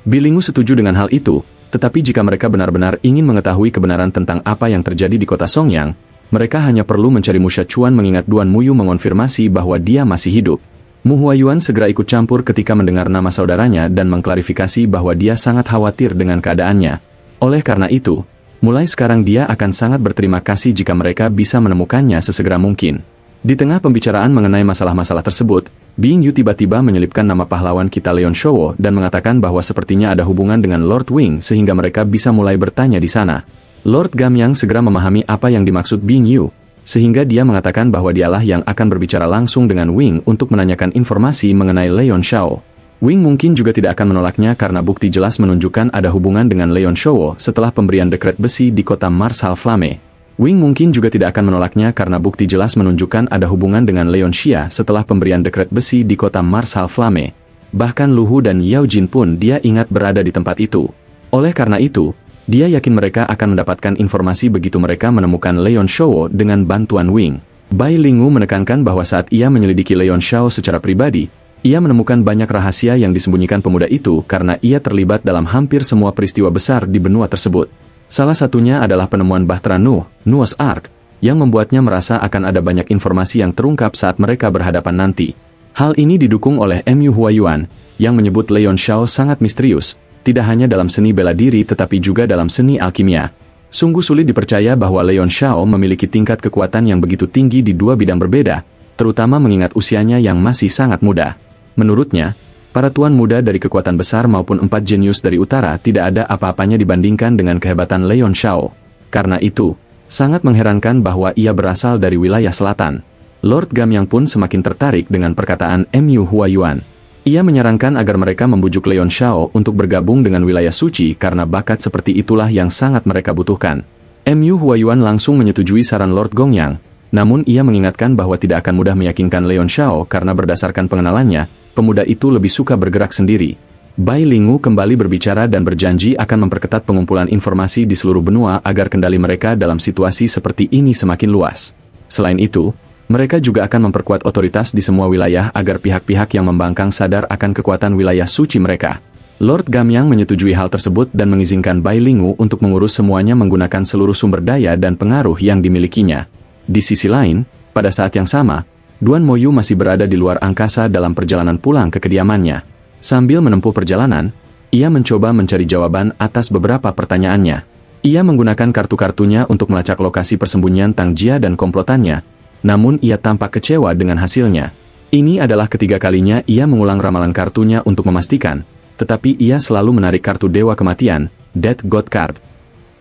[SPEAKER 1] Bilingu setuju dengan hal itu, tetapi jika mereka benar-benar ingin mengetahui kebenaran tentang apa yang terjadi di kota Songyang, mereka hanya perlu mencari Musha Chuan mengingat Duan Muyu mengonfirmasi bahwa dia masih hidup. Mu Huayuan segera ikut campur ketika mendengar nama saudaranya dan mengklarifikasi bahwa dia sangat khawatir dengan keadaannya. Oleh karena itu, mulai sekarang dia akan sangat berterima kasih jika mereka bisa menemukannya sesegera mungkin. Di tengah pembicaraan mengenai masalah-masalah tersebut, Bing Yu tiba-tiba menyelipkan nama pahlawan kita Leon Shouwo dan mengatakan bahwa sepertinya ada hubungan dengan Lord Wing sehingga mereka bisa mulai bertanya di sana. Lord Gamyang segera memahami apa yang dimaksud Bing Yu, sehingga dia mengatakan bahwa dialah yang akan berbicara langsung dengan Wing untuk menanyakan informasi mengenai Leon Shouwo. Wing mungkin juga tidak akan menolaknya karena bukti jelas menunjukkan ada hubungan dengan Leon Shouwo setelah pemberian dekret besi di kota Marshal Flame. Wing mungkin juga tidak akan menolaknya karena bukti jelas menunjukkan ada hubungan dengan Leon Xia setelah pemberian dekret besi di kota Marshal Flame. Bahkan Lu Hu dan Yao Jin pun dia ingat berada di tempat itu. Oleh karena itu, dia yakin mereka akan mendapatkan informasi begitu mereka menemukan Leon Shouwo dengan bantuan Wing. Bai Lingwu menekankan bahwa saat ia menyelidiki Leon Shouwo secara pribadi, ia menemukan banyak rahasia yang disembunyikan pemuda itu karena ia terlibat dalam hampir semua peristiwa besar di benua tersebut. Salah satunya adalah penemuan Bahtera Nuos Ark, yang membuatnya merasa akan ada banyak informasi yang terungkap saat mereka berhadapan nanti. Hal ini didukung oleh Mu Huayuan, yang menyebut Leon Shouwo sangat misterius, tidak hanya dalam seni bela diri tetapi juga dalam seni alkimia. Sungguh sulit dipercaya bahwa Leon Shouwo memiliki tingkat kekuatan yang begitu tinggi di dua bidang berbeda, terutama mengingat usianya yang masih sangat muda. Menurutnya, para tuan muda dari kekuatan besar maupun 4 jenius dari utara tidak ada apa-apanya dibandingkan dengan kehebatan Leon Shouwo. Karena itu, sangat mengherankan bahwa ia berasal dari wilayah selatan. Lord Gamyang pun semakin tertarik dengan perkataan Mu Huayuan. Ia menyarankan agar mereka membujuk Leon Shouwo untuk bergabung dengan wilayah suci karena bakat seperti itulah yang sangat mereka butuhkan. Mu Huayuan langsung menyetujui saran Lord Gongyang, namun ia mengingatkan bahwa tidak akan mudah meyakinkan Leon Shouwo karena berdasarkan pengenalannya, pemuda itu lebih suka bergerak sendiri. Bai Lingwu kembali berbicara dan berjanji akan memperketat pengumpulan informasi di seluruh benua agar kendali mereka dalam situasi seperti ini semakin luas. Selain itu, mereka juga akan memperkuat otoritas di semua wilayah agar pihak-pihak yang membangkang sadar akan kekuatan wilayah suci mereka. Lord Gamyang menyetujui hal tersebut dan mengizinkan Bai Lingwu untuk mengurus semuanya menggunakan seluruh sumber daya dan pengaruh yang dimilikinya. Di sisi lain, Pada saat yang sama, Duan Moyu masih berada di luar angkasa dalam perjalanan pulang ke kediamannya. Sambil menempuh perjalanan, ia mencoba mencari jawaban atas beberapa pertanyaannya. Ia menggunakan kartu-kartunya untuk melacak lokasi persembunyian Tang Jia dan komplotannya, namun ia tampak kecewa dengan hasilnya. Ini adalah ketiga kalinya ia mengulang ramalan kartunya untuk memastikan, tetapi ia selalu menarik kartu Dewa Kematian, Death God Card.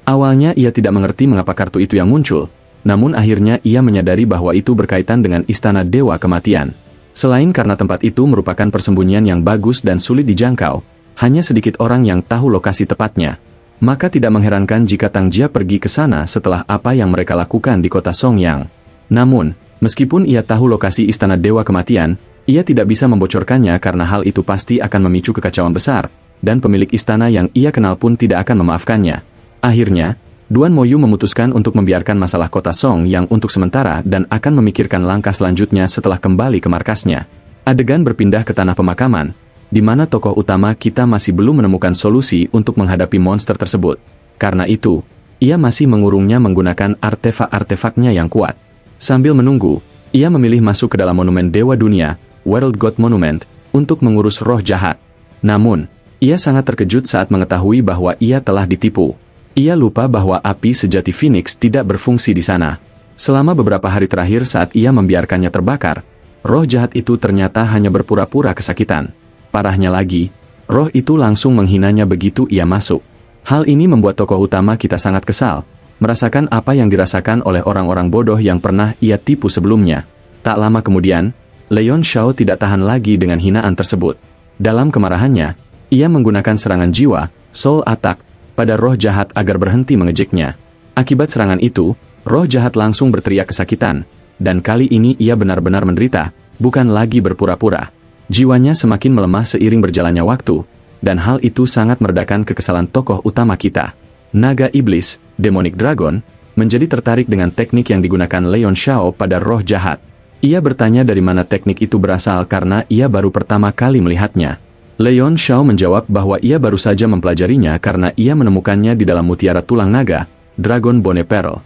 [SPEAKER 1] Awalnya ia tidak mengerti mengapa kartu itu yang muncul, namun akhirnya ia menyadari bahwa itu berkaitan dengan Istana Dewa Kematian. Selain karena tempat itu merupakan persembunyian yang bagus dan sulit dijangkau, hanya sedikit orang yang tahu lokasi tepatnya. Maka tidak mengherankan jika Tang Jia pergi ke sana setelah apa yang mereka lakukan di kota Songyang. Namun, meskipun ia tahu lokasi Istana Dewa Kematian, ia tidak bisa membocorkannya karena hal itu pasti akan memicu kekacauan besar, dan pemilik istana yang ia kenal pun tidak akan memaafkannya. Akhirnya, Duan Moyu memutuskan untuk membiarkan masalah kota Song yang untuk sementara dan akan memikirkan langkah selanjutnya setelah kembali ke markasnya. Adegan berpindah ke tanah pemakaman, di mana tokoh utama kita masih belum menemukan solusi untuk menghadapi monster tersebut. Karena itu, ia masih mengurungnya menggunakan artefak-artefaknya yang kuat. Sambil menunggu, ia memilih masuk ke dalam monumen Dewa Dunia, World God Monument, untuk mengurus roh jahat. Namun, ia sangat terkejut saat mengetahui bahwa ia telah ditipu. Ia lupa bahwa api sejati Phoenix tidak berfungsi di sana. Selama beberapa hari terakhir saat ia membiarkannya terbakar, roh jahat itu ternyata hanya berpura-pura kesakitan. Parahnya lagi, roh itu langsung menghinanya begitu ia masuk. Hal ini membuat tokoh utama kita sangat kesal, merasakan apa yang dirasakan oleh orang-orang bodoh yang pernah ia tipu sebelumnya. Tak lama kemudian, Leon Shao tidak tahan lagi dengan hinaan tersebut. Dalam kemarahannya, ia menggunakan serangan jiwa, Soul Attack, pada roh jahat agar berhenti mengejeknya. Akibat serangan itu, roh jahat langsung berteriak kesakitan, dan kali ini ia benar-benar menderita, bukan lagi berpura-pura. Jiwanya semakin melemah seiring berjalannya waktu, dan hal itu sangat meredakan kekesalan tokoh utama kita. Naga Iblis, Demonic Dragon, menjadi tertarik dengan teknik yang digunakan Leon Shao pada roh jahat. Ia bertanya dari mana teknik itu berasal karena ia baru pertama kali melihatnya. Leon Shao menjawab bahwa ia baru saja mempelajarinya karena ia menemukannya di dalam mutiara tulang naga, Dragon Bone Pearl.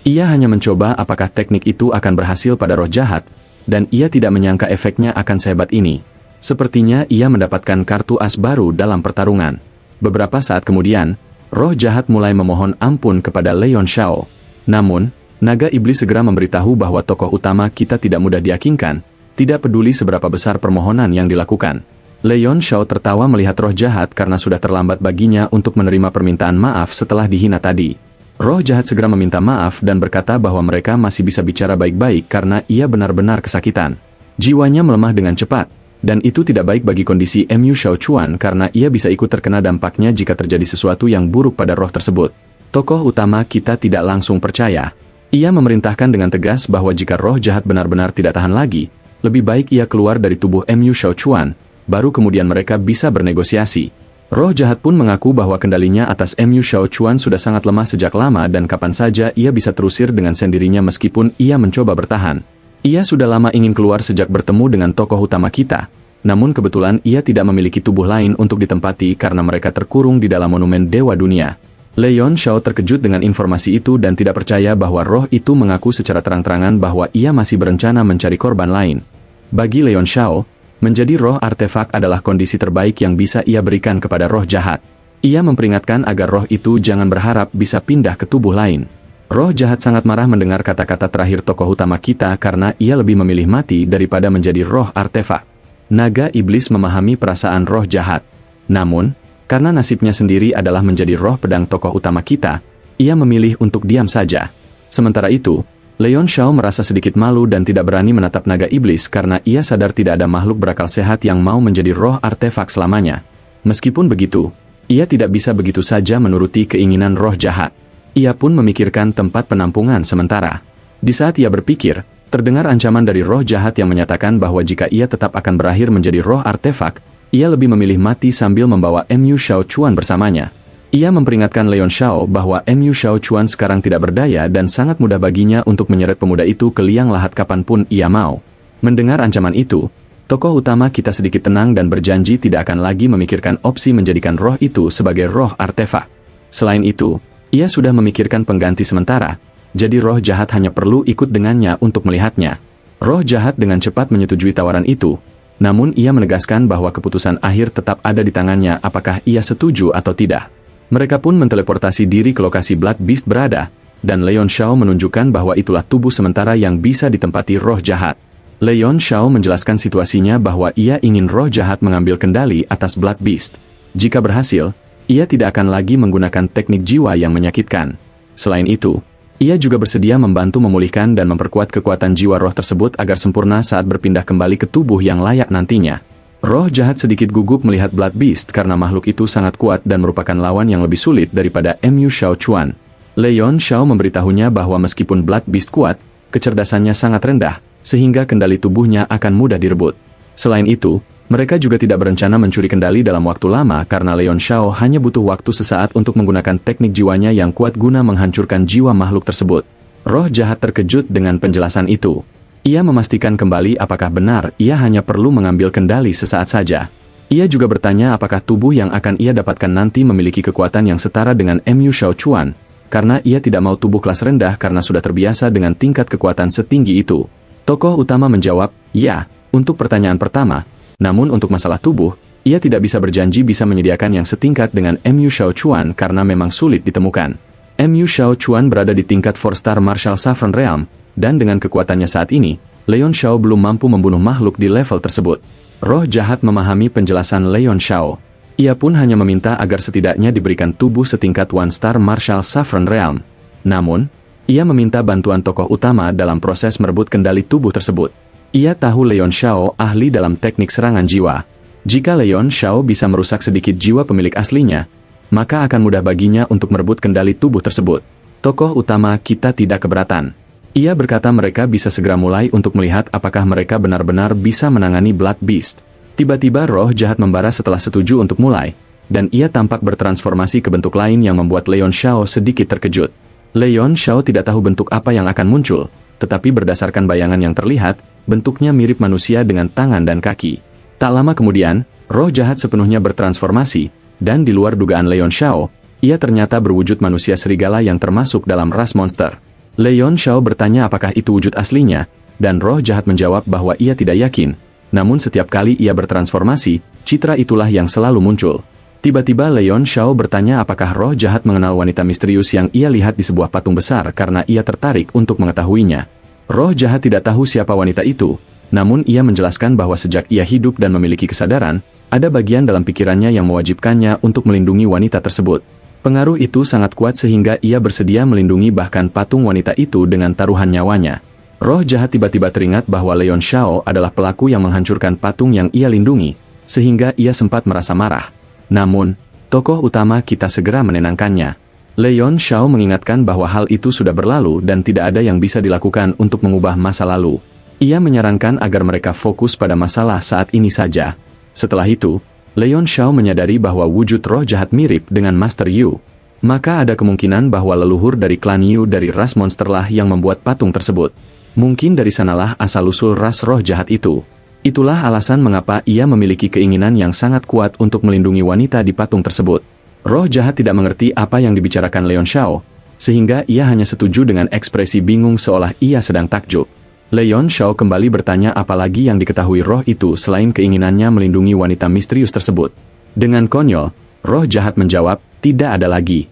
[SPEAKER 1] Ia hanya mencoba apakah teknik itu akan berhasil pada roh jahat, dan ia tidak menyangka efeknya akan sehebat ini. Sepertinya ia mendapatkan kartu as baru dalam pertarungan. Beberapa saat kemudian, roh jahat mulai memohon ampun kepada Leon Shao. Namun, Naga Iblis segera memberitahu bahwa tokoh utama kita tidak mudah diyakinkan, tidak peduli seberapa besar permohonan yang dilakukan. Leon Shao tertawa melihat roh jahat karena sudah terlambat baginya untuk menerima permintaan maaf setelah dihina tadi. Roh jahat segera meminta maaf dan berkata bahwa mereka masih bisa bicara baik-baik karena ia benar-benar kesakitan. Jiwanya melemah dengan cepat, dan itu tidak baik bagi kondisi Mu Shao Chuan karena ia bisa ikut terkena dampaknya jika terjadi sesuatu yang buruk pada roh tersebut. Tokoh utama kita tidak langsung percaya. Ia memerintahkan dengan tegas bahwa jika roh jahat benar-benar tidak tahan lagi, lebih baik ia keluar dari tubuh Mu Shao Chuan, baru kemudian mereka bisa bernegosiasi. Roh jahat pun mengaku bahwa kendalinya atas Mu Shao Chuan sudah sangat lemah sejak lama dan kapan saja ia bisa terusir dengan sendirinya meskipun ia mencoba bertahan. Ia sudah lama ingin keluar sejak bertemu dengan tokoh utama kita, namun kebetulan ia tidak memiliki tubuh lain untuk ditempati karena mereka terkurung di dalam monumen Dewa Dunia. Leon Shao terkejut dengan informasi itu dan tidak percaya bahwa roh itu mengaku secara terang-terangan bahwa ia masih berencana mencari korban lain. Bagi Leon Shao, menjadi roh artefak adalah kondisi terbaik yang bisa ia berikan kepada roh jahat. Ia memperingatkan agar roh itu jangan berharap bisa pindah ke tubuh lain. Roh jahat sangat marah mendengar kata-kata terakhir tokoh utama kita karena ia lebih memilih mati daripada menjadi roh artefak. Naga Iblis memahami perasaan roh jahat. Namun, karena nasibnya sendiri adalah menjadi roh pedang tokoh utama kita, ia memilih untuk diam saja. Sementara itu, Leon Shao merasa sedikit malu dan tidak berani menatap Naga Iblis karena ia sadar tidak ada makhluk berakal sehat yang mau menjadi roh artefak selamanya. Meskipun begitu, ia tidak bisa begitu saja menuruti keinginan roh jahat. Ia pun memikirkan tempat penampungan sementara. Di saat ia berpikir, terdengar ancaman dari roh jahat yang menyatakan bahwa jika ia tetap akan berakhir menjadi roh artefak, ia lebih memilih mati sambil membawa Mu Shao Chuan bersamanya. Ia memperingatkan Leon Shao bahwa Mu Shao Chuan sekarang tidak berdaya dan sangat mudah baginya untuk menyeret pemuda itu ke liang lahat kapanpun ia mau. Mendengar ancaman itu, tokoh utama kita sedikit tenang dan berjanji tidak akan lagi memikirkan opsi menjadikan roh itu sebagai roh artefak. Selain itu, ia sudah memikirkan pengganti sementara, jadi roh jahat hanya perlu ikut dengannya untuk melihatnya. Roh jahat dengan cepat menyetujui tawaran itu, namun ia menegaskan bahwa keputusan akhir tetap ada di tangannya apakah ia setuju atau tidak. Mereka pun menteleportasi diri ke lokasi Blood Beast berada, dan Leon Shao menunjukkan bahwa itulah tubuh sementara yang bisa ditempati roh jahat. Leon Shao menjelaskan situasinya bahwa ia ingin roh jahat mengambil kendali atas Blood Beast. Jika berhasil, ia tidak akan lagi menggunakan teknik jiwa yang menyakitkan. Selain itu, ia juga bersedia membantu memulihkan dan memperkuat kekuatan jiwa roh tersebut agar sempurna saat berpindah kembali ke tubuh yang layak nantinya. Roh jahat sedikit gugup melihat Blood Beast karena makhluk itu sangat kuat dan merupakan lawan yang lebih sulit daripada Mu Shao Chuan. Leon Shao memberitahunya bahwa meskipun Blood Beast kuat, kecerdasannya sangat rendah, sehingga kendali tubuhnya akan mudah direbut. Selain itu, mereka juga tidak berencana mencuri kendali dalam waktu lama karena Leon Shao hanya butuh waktu sesaat untuk menggunakan teknik jiwanya yang kuat guna menghancurkan jiwa makhluk tersebut. Roh jahat terkejut dengan penjelasan itu. Ia memastikan kembali apakah benar ia hanya perlu mengambil kendali sesaat saja. Ia juga bertanya apakah tubuh yang akan ia dapatkan nanti memiliki kekuatan yang setara dengan Mu Shao Chuan, karena ia tidak mau tubuh kelas rendah karena sudah terbiasa dengan tingkat kekuatan setinggi itu. Tokoh utama menjawab, ya, untuk pertanyaan pertama. Namun untuk masalah tubuh, ia tidak bisa berjanji bisa menyediakan yang setingkat dengan Mu Shao Chuan karena memang sulit ditemukan. Mu Shao Chuan berada di tingkat 4-star Martial Saffron Realm, dan dengan kekuatannya saat ini, Leon Shao belum mampu membunuh makhluk di level tersebut. Roh jahat memahami penjelasan Leon Shao. Ia pun hanya meminta agar setidaknya diberikan tubuh setingkat 1-star Martial Saffron Realm. Namun, ia meminta bantuan tokoh utama dalam proses merebut kendali tubuh tersebut. Ia tahu Leon Shao ahli dalam teknik serangan jiwa. Jika Leon Shao bisa merusak sedikit jiwa pemilik aslinya, maka akan mudah baginya untuk merebut kendali tubuh tersebut. Tokoh utama kita tidak keberatan. Ia berkata mereka bisa segera mulai untuk melihat apakah mereka benar-benar bisa menangani Blood Beast. Tiba-tiba roh jahat membara setelah setuju untuk mulai, dan ia tampak bertransformasi ke bentuk lain yang membuat Leon Shao sedikit terkejut. Leon Shao tidak tahu bentuk apa yang akan muncul, tetapi berdasarkan bayangan yang terlihat, bentuknya mirip manusia dengan tangan dan kaki. Tak lama kemudian, roh jahat sepenuhnya bertransformasi, dan di luar dugaan Leon Shao, ia ternyata berwujud manusia serigala yang termasuk dalam ras monster. Leon Shao bertanya apakah itu wujud aslinya, dan roh jahat menjawab bahwa ia tidak yakin, namun setiap kali ia bertransformasi, citra itulah yang selalu muncul. Tiba-tiba Leon Shao bertanya apakah roh jahat mengenal wanita misterius yang ia lihat di sebuah patung besar karena ia tertarik untuk mengetahuinya. Roh jahat tidak tahu siapa wanita itu, namun ia menjelaskan bahwa sejak ia hidup dan memiliki kesadaran, ada bagian dalam pikirannya yang mewajibkannya untuk melindungi wanita tersebut. Pengaruh itu sangat kuat sehingga ia bersedia melindungi bahkan patung wanita itu dengan taruhan nyawanya. Roh jahat tiba-tiba teringat bahwa Leon Shao adalah pelaku yang menghancurkan patung yang ia lindungi, sehingga ia sempat merasa marah. Namun, tokoh utama kita segera menenangkannya. Leon Shao mengingatkan bahwa hal itu sudah berlalu dan tidak ada yang bisa dilakukan untuk mengubah masa lalu. Ia menyarankan agar mereka fokus pada masalah saat ini saja. Setelah itu, Leon Shao menyadari bahwa wujud roh jahat mirip dengan Master Yu. Maka ada kemungkinan bahwa leluhur dari klan Yu dari ras monsterlah yang membuat patung tersebut. Mungkin dari sanalah asal-usul ras roh jahat itu. Itulah alasan mengapa ia memiliki keinginan yang sangat kuat untuk melindungi wanita di patung tersebut. Roh jahat tidak mengerti apa yang dibicarakan Leon Shao, sehingga ia hanya setuju dengan ekspresi bingung seolah ia sedang takjub. Leon Shao kembali bertanya apalagi yang diketahui roh itu selain keinginannya melindungi wanita misterius tersebut. Dengan konyol, roh jahat menjawab, tidak ada lagi.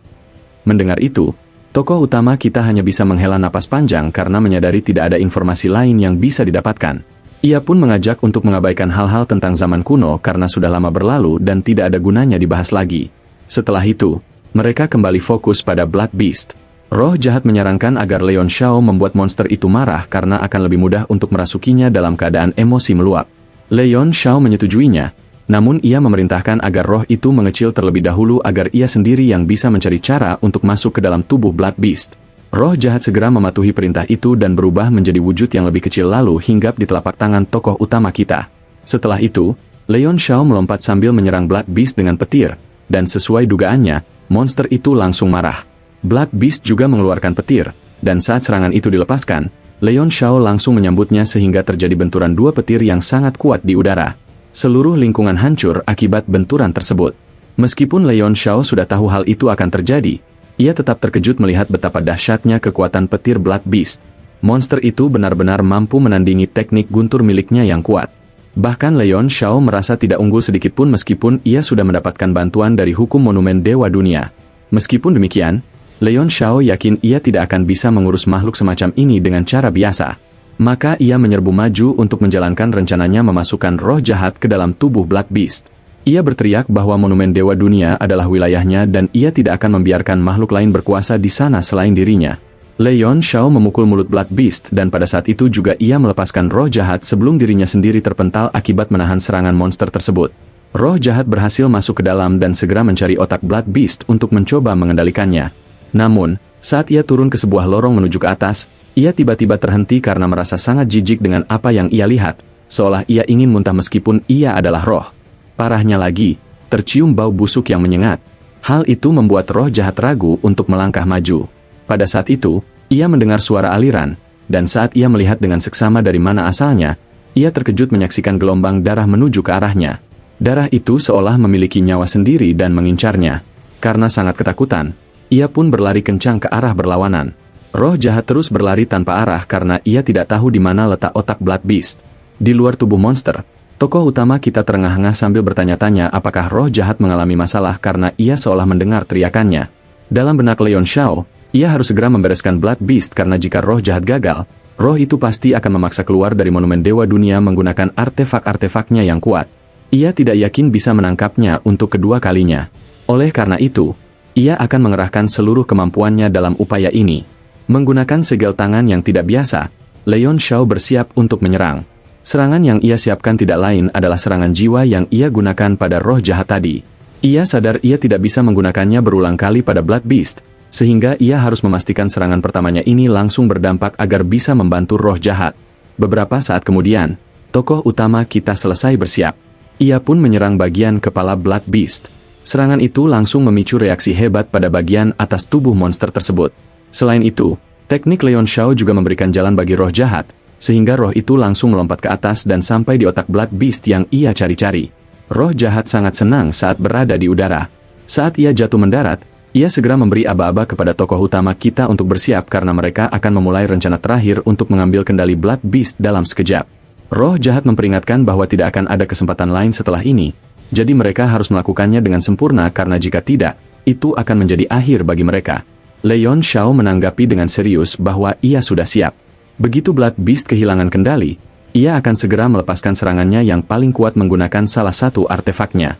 [SPEAKER 1] Mendengar itu, tokoh utama kita hanya bisa menghela napas panjang karena menyadari tidak ada informasi lain yang bisa didapatkan. Ia pun mengajak untuk mengabaikan hal-hal tentang zaman kuno karena sudah lama berlalu dan tidak ada gunanya dibahas lagi. Setelah itu, mereka kembali fokus pada Blood Beast. Roh jahat menyarankan agar Leon Shao membuat monster itu marah karena akan lebih mudah untuk merasukinya dalam keadaan emosi meluap. Leon Shao menyetujuinya, namun ia memerintahkan agar roh itu mengecil terlebih dahulu agar ia sendiri yang bisa mencari cara untuk masuk ke dalam tubuh Blood Beast. Roh jahat segera mematuhi perintah itu dan berubah menjadi wujud yang lebih kecil lalu hinggap di telapak tangan tokoh utama kita. Setelah itu, Leon Shao melompat sambil menyerang Blood Beast dengan petir, dan sesuai dugaannya, monster itu langsung marah. Blood Beast juga mengeluarkan petir, dan saat serangan itu dilepaskan, Leon Shao langsung menyambutnya sehingga terjadi benturan dua petir yang sangat kuat di udara. Seluruh lingkungan hancur akibat benturan tersebut. Meskipun Leon Shao sudah tahu hal itu akan terjadi, ia tetap terkejut melihat betapa dahsyatnya kekuatan petir Blood Beast. Monster itu benar-benar mampu menandingi teknik guntur miliknya yang kuat. Bahkan Leon Shao merasa tidak unggul sedikitpun meskipun ia sudah mendapatkan bantuan dari hukum monumen Dewa Dunia. Meskipun demikian, Leon Shao yakin ia tidak akan bisa mengurus makhluk semacam ini dengan cara biasa. Maka ia menyerbu maju untuk menjalankan rencananya memasukkan roh jahat ke dalam tubuh Blood Beast. Ia berteriak bahwa monumen Dewa Dunia adalah wilayahnya dan ia tidak akan membiarkan makhluk lain berkuasa di sana selain dirinya. Leon Shao memukul mulut Blood Beast dan pada saat itu juga ia melepaskan roh jahat sebelum dirinya sendiri terpental akibat menahan serangan monster tersebut. Roh jahat berhasil masuk ke dalam dan segera mencari otak Blood Beast untuk mencoba mengendalikannya. Namun, saat ia turun ke sebuah lorong menuju ke atas, ia tiba-tiba terhenti karena merasa sangat jijik dengan apa yang ia lihat, seolah ia ingin muntah meskipun ia adalah roh. Parahnya lagi, tercium bau busuk yang menyengat. Hal itu membuat roh jahat ragu untuk melangkah maju. Pada saat itu, ia mendengar suara aliran, dan saat ia melihat dengan seksama dari mana asalnya, ia terkejut menyaksikan gelombang darah menuju ke arahnya. Darah itu seolah memiliki nyawa sendiri dan mengincarnya. Karena sangat ketakutan, ia pun berlari kencang ke arah berlawanan. Roh jahat terus berlari tanpa arah karena ia tidak tahu di mana letak otak Blood Beast. Di luar tubuh monster, tokoh utama kita terengah-engah sambil bertanya-tanya apakah roh jahat mengalami masalah karena ia seolah mendengar teriakannya. Dalam benak Leon Shao, ia harus segera membereskan Blood Beast karena jika roh jahat gagal, roh itu pasti akan memaksa keluar dari monumen Dewa Dunia menggunakan artefak-artefaknya yang kuat. Ia tidak yakin bisa menangkapnya untuk kedua kalinya. Oleh karena itu, ia akan mengerahkan seluruh kemampuannya dalam upaya ini. Menggunakan segel tangan yang tidak biasa, Leon Shao bersiap untuk menyerang. Serangan yang ia siapkan tidak lain adalah serangan jiwa yang ia gunakan pada roh jahat tadi. Ia sadar ia tidak bisa menggunakannya berulang kali pada Blood Beast, sehingga ia harus memastikan serangan pertamanya ini langsung berdampak agar bisa membantu roh jahat. Beberapa saat kemudian, tokoh utama kita selesai bersiap. Ia pun menyerang bagian kepala Blood Beast. Serangan itu langsung memicu reaksi hebat pada bagian atas tubuh monster tersebut. Selain itu, teknik Leon Shao juga memberikan jalan bagi roh jahat, sehingga roh itu langsung melompat ke atas dan sampai di otak Blood Beast yang ia cari-cari. Roh jahat sangat senang saat berada di udara. Saat ia jatuh mendarat, ia segera memberi aba-aba kepada tokoh utama kita untuk bersiap karena mereka akan memulai rencana terakhir untuk mengambil kendali Blood Beast dalam sekejap. Roh jahat memperingatkan bahwa tidak akan ada kesempatan lain setelah ini, jadi mereka harus melakukannya dengan sempurna karena jika tidak, itu akan menjadi akhir bagi mereka. Leon Shao menanggapi dengan serius bahwa ia sudah siap. Begitu Blood Beast kehilangan kendali, ia akan segera melepaskan serangannya yang paling kuat menggunakan salah satu artefaknya.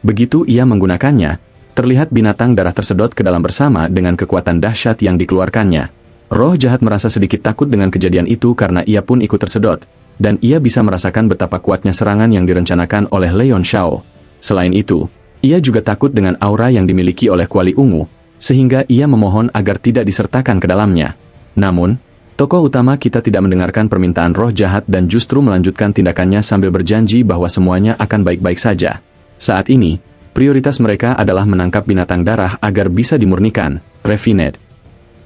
[SPEAKER 1] Begitu ia menggunakannya, terlihat binatang darah tersedot ke dalam bersama dengan kekuatan dahsyat yang dikeluarkannya. Roh jahat merasa sedikit takut dengan kejadian itu karena ia pun ikut tersedot, dan ia bisa merasakan betapa kuatnya serangan yang direncanakan oleh Leon Shao. Selain itu, ia juga takut dengan aura yang dimiliki oleh kuali ungu, sehingga ia memohon agar tidak disertakan ke dalamnya. Namun, tokoh utama kita tidak mendengarkan permintaan roh jahat dan justru melanjutkan tindakannya sambil berjanji bahwa semuanya akan baik-baik saja. Saat ini, prioritas mereka adalah menangkap binatang darah agar bisa dimurnikan, refined.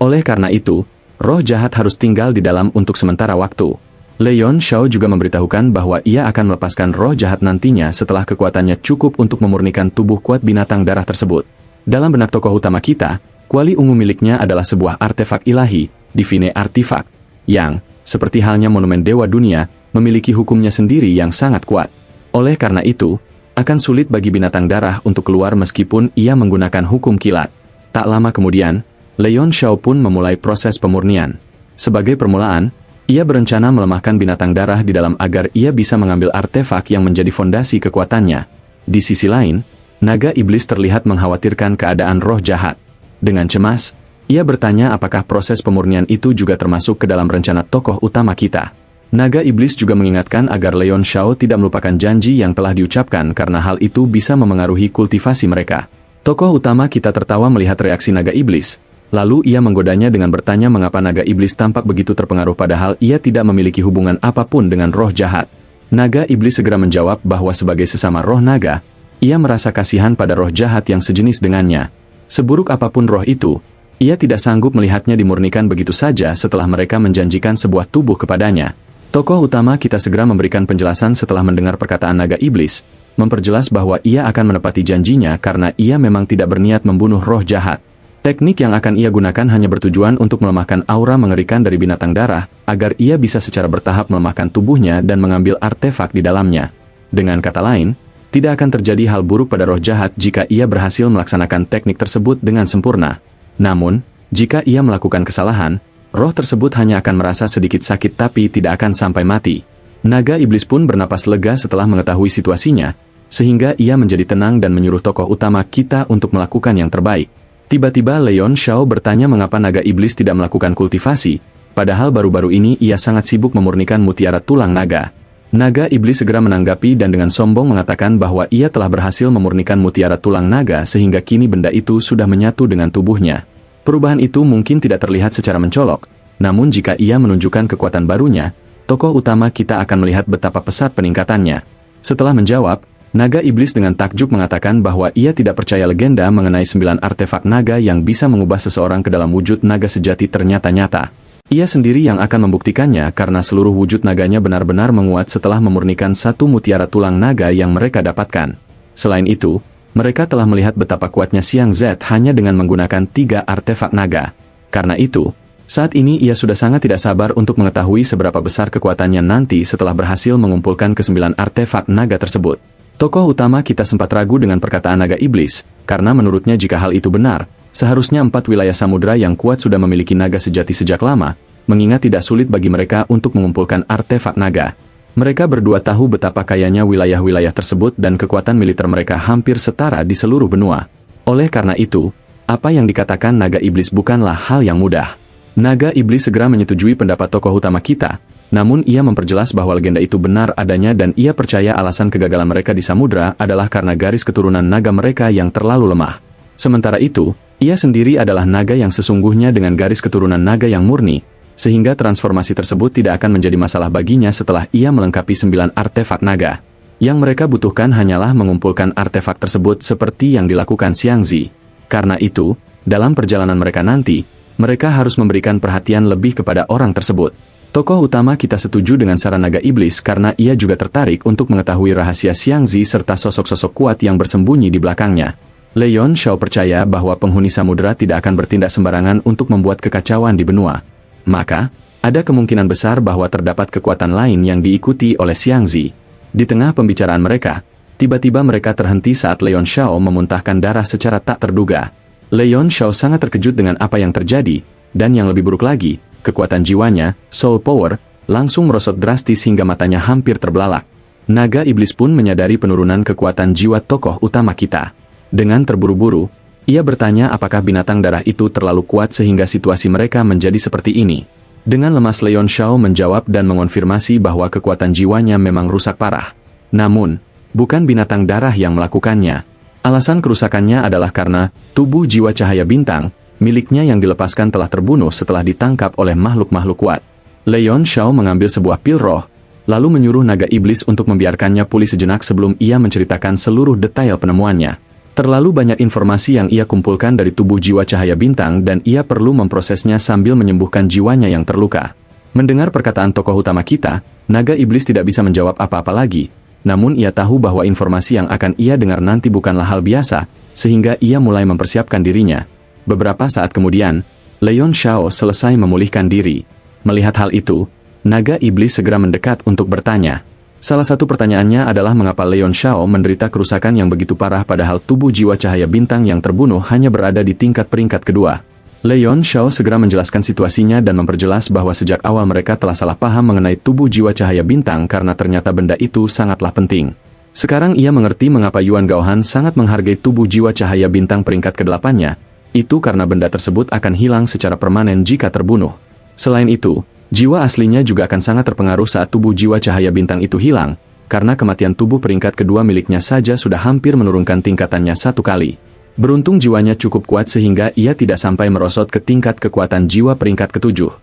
[SPEAKER 1] Oleh karena itu, roh jahat harus tinggal di dalam untuk sementara waktu. Leon Shao juga memberitahukan bahwa ia akan melepaskan roh jahat nantinya setelah kekuatannya cukup untuk memurnikan tubuh kuat binatang darah tersebut. Dalam benak tokoh utama kita, kuali ungu miliknya adalah sebuah artefak ilahi, Divine Artifact, yang, seperti halnya monumen Dewa Dunia, memiliki hukumnya sendiri yang sangat kuat. Oleh karena itu, akan sulit bagi binatang darah untuk keluar meskipun ia menggunakan hukum kilat. Tak lama kemudian, Leon Shao pun memulai proses pemurnian. Sebagai permulaan, ia berencana melemahkan binatang darah di dalam agar ia bisa mengambil artefak yang menjadi fondasi kekuatannya. Di sisi lain, naga iblis terlihat mengkhawatirkan keadaan roh jahat. Dengan cemas, ia bertanya apakah proses pemurnian itu juga termasuk ke dalam rencana tokoh utama kita. Naga iblis juga mengingatkan agar Leon Shao tidak melupakan janji yang telah diucapkan karena hal itu bisa memengaruhi kultivasi mereka. Tokoh utama kita tertawa melihat reaksi naga iblis. Lalu ia menggodanya dengan bertanya mengapa naga iblis tampak begitu terpengaruh padahal ia tidak memiliki hubungan apapun dengan roh jahat. Naga iblis segera menjawab bahwa sebagai sesama roh naga, ia merasa kasihan pada roh jahat yang sejenis dengannya. Seburuk apapun roh itu, ia tidak sanggup melihatnya dimurnikan begitu saja setelah mereka menjanjikan sebuah tubuh kepadanya. Tokoh utama kita segera memberikan penjelasan setelah mendengar perkataan naga iblis, memperjelas bahwa ia akan menepati janjinya karena ia memang tidak berniat membunuh roh jahat. Teknik yang akan ia gunakan hanya bertujuan untuk melemahkan aura mengerikan dari binatang darah, agar ia bisa secara bertahap melemahkan tubuhnya dan mengambil artefak di dalamnya. Dengan kata lain, tidak akan terjadi hal buruk pada roh jahat jika ia berhasil melaksanakan teknik tersebut dengan sempurna. Namun, jika ia melakukan kesalahan, roh tersebut hanya akan merasa sedikit sakit tapi tidak akan sampai mati. Naga iblis pun bernapas lega setelah mengetahui situasinya, sehingga ia menjadi tenang dan menyuruh tokoh utama kita untuk melakukan yang terbaik. Tiba-tiba Leon Shao bertanya mengapa naga iblis tidak melakukan kultivasi, padahal baru-baru ini ia sangat sibuk memurnikan mutiara tulang naga. Naga iblis segera menanggapi dan dengan sombong mengatakan bahwa ia telah berhasil memurnikan mutiara tulang naga sehingga kini benda itu sudah menyatu dengan tubuhnya. Perubahan itu mungkin tidak terlihat secara mencolok, namun jika ia menunjukkan kekuatan barunya, tokoh utama kita akan melihat betapa pesat peningkatannya. Setelah menjawab, naga iblis dengan takjub mengatakan bahwa ia tidak percaya legenda mengenai 9 artefak naga yang bisa mengubah seseorang ke dalam wujud naga sejati ternyata nyata. Ia sendiri yang akan membuktikannya karena seluruh wujud naganya benar-benar menguat setelah memurnikan satu mutiara tulang naga yang mereka dapatkan. Selain itu, mereka telah melihat betapa kuatnya Xiang Z hanya dengan menggunakan 3 artefak naga. Karena itu, saat ini ia sudah sangat tidak sabar untuk mengetahui seberapa besar kekuatannya nanti setelah berhasil mengumpulkan ke-9 artefak naga tersebut. Tokoh utama kita sempat ragu dengan perkataan naga iblis, karena menurutnya jika hal itu benar, seharusnya 4 wilayah samudra yang kuat sudah memiliki naga sejati sejak lama, mengingat tidak sulit bagi mereka untuk mengumpulkan artefak naga. Mereka berdua tahu betapa kayanya wilayah-wilayah tersebut dan kekuatan militer mereka hampir setara di seluruh benua. Oleh karena itu, apa yang dikatakan naga iblis bukanlah hal yang mudah. Naga iblis segera menyetujui pendapat tokoh utama kita, namun ia memperjelas bahwa legenda itu benar adanya dan ia percaya alasan kegagalan mereka di samudra adalah karena garis keturunan naga mereka yang terlalu lemah. Sementara itu, ia sendiri adalah naga yang sesungguhnya dengan garis keturunan naga yang murni, sehingga transformasi tersebut tidak akan menjadi masalah baginya setelah ia melengkapi 9 artefak naga. Yang mereka butuhkan hanyalah mengumpulkan artefak tersebut seperti yang dilakukan Xiangzi. Karena itu, dalam perjalanan mereka nanti, mereka harus memberikan perhatian lebih kepada orang tersebut. Tokoh utama kita setuju dengan saran naga iblis karena ia juga tertarik untuk mengetahui rahasia Xiangzi serta sosok-sosok kuat yang bersembunyi di belakangnya. Leon Shao percaya bahwa penghuni samudera tidak akan bertindak sembarangan untuk membuat kekacauan di benua. Maka, ada kemungkinan besar bahwa terdapat kekuatan lain yang diikuti oleh Xiangzi. Di tengah pembicaraan mereka, tiba-tiba mereka terhenti saat Leon Shao memuntahkan darah secara tak terduga. Leon Shao sangat terkejut dengan apa yang terjadi, dan yang lebih buruk lagi, kekuatan jiwanya, Soul Power, langsung merosot drastis hingga matanya hampir terbelalak. Naga iblis pun menyadari penurunan kekuatan jiwa tokoh utama kita. Dengan terburu-buru, ia bertanya apakah binatang darah itu terlalu kuat sehingga situasi mereka menjadi seperti ini. Dengan lemas Leon Shao menjawab dan mengonfirmasi bahwa kekuatan jiwanya memang rusak parah. Namun, bukan binatang darah yang melakukannya. Alasan kerusakannya adalah karena tubuh jiwa cahaya bintang miliknya yang dilepaskan telah terbunuh setelah ditangkap oleh makhluk-makhluk kuat. Leon Shao mengambil sebuah pil roh, lalu menyuruh naga iblis untuk membiarkannya pulih sejenak sebelum ia menceritakan seluruh detail penemuannya. Terlalu banyak informasi yang ia kumpulkan dari tubuh jiwa cahaya bintang dan ia perlu memprosesnya sambil menyembuhkan jiwanya yang terluka. Mendengar perkataan tokoh utama kita, naga iblis tidak bisa menjawab apa-apa lagi, namun ia tahu bahwa informasi yang akan ia dengar nanti bukanlah hal biasa, sehingga ia mulai mempersiapkan dirinya. Beberapa saat kemudian, Leon Shao selesai memulihkan diri. Melihat hal itu, naga iblis segera mendekat untuk bertanya. Salah satu pertanyaannya adalah mengapa Leon Shao menderita kerusakan yang begitu parah padahal tubuh jiwa cahaya bintang yang terbunuh hanya berada di tingkat peringkat kedua. Leon Shao segera menjelaskan situasinya dan memperjelas bahwa sejak awal mereka telah salah paham mengenai tubuh jiwa cahaya bintang karena ternyata benda itu sangatlah penting. Sekarang ia mengerti mengapa Yuan Gaohan sangat menghargai tubuh jiwa cahaya bintang peringkat ke-8-nya. Itu karena benda tersebut akan hilang secara permanen jika terbunuh. Selain itu, jiwa aslinya juga akan sangat terpengaruh saat tubuh jiwa cahaya bintang itu hilang, karena kematian tubuh peringkat kedua miliknya saja sudah hampir menurunkan tingkatannya 1 kali. Beruntung jiwanya cukup kuat sehingga ia tidak sampai merosot ke tingkat kekuatan jiwa peringkat ke-7.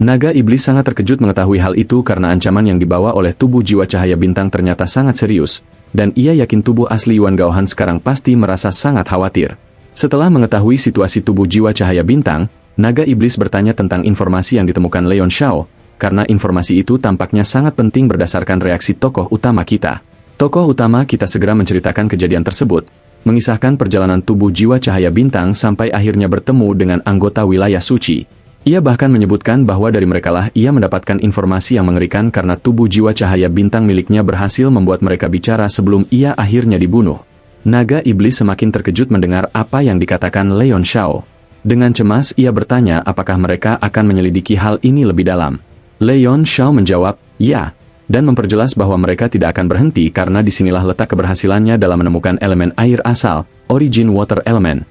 [SPEAKER 1] Naga iblis sangat terkejut mengetahui hal itu karena ancaman yang dibawa oleh tubuh jiwa cahaya bintang ternyata sangat serius, dan ia yakin tubuh asli Yuan Gaohan sekarang pasti merasa sangat khawatir. Setelah mengetahui situasi tubuh jiwa cahaya bintang, naga iblis bertanya tentang informasi yang ditemukan Leon Shao, karena informasi itu tampaknya sangat penting berdasarkan reaksi tokoh utama kita. Tokoh utama kita segera menceritakan kejadian tersebut, mengisahkan perjalanan tubuh jiwa cahaya bintang sampai akhirnya bertemu dengan anggota wilayah suci. Ia bahkan menyebutkan bahwa dari merekalah ia mendapatkan informasi yang mengerikan karena tubuh jiwa cahaya bintang miliknya berhasil membuat mereka bicara sebelum ia akhirnya dibunuh. Naga iblis semakin terkejut mendengar apa yang dikatakan Leon Shao. Dengan cemas ia bertanya apakah mereka akan menyelidiki hal ini lebih dalam. Leon Shao menjawab, ya, dan memperjelas bahwa mereka tidak akan berhenti karena disinilah letak keberhasilannya dalam menemukan elemen air asal, origin water element.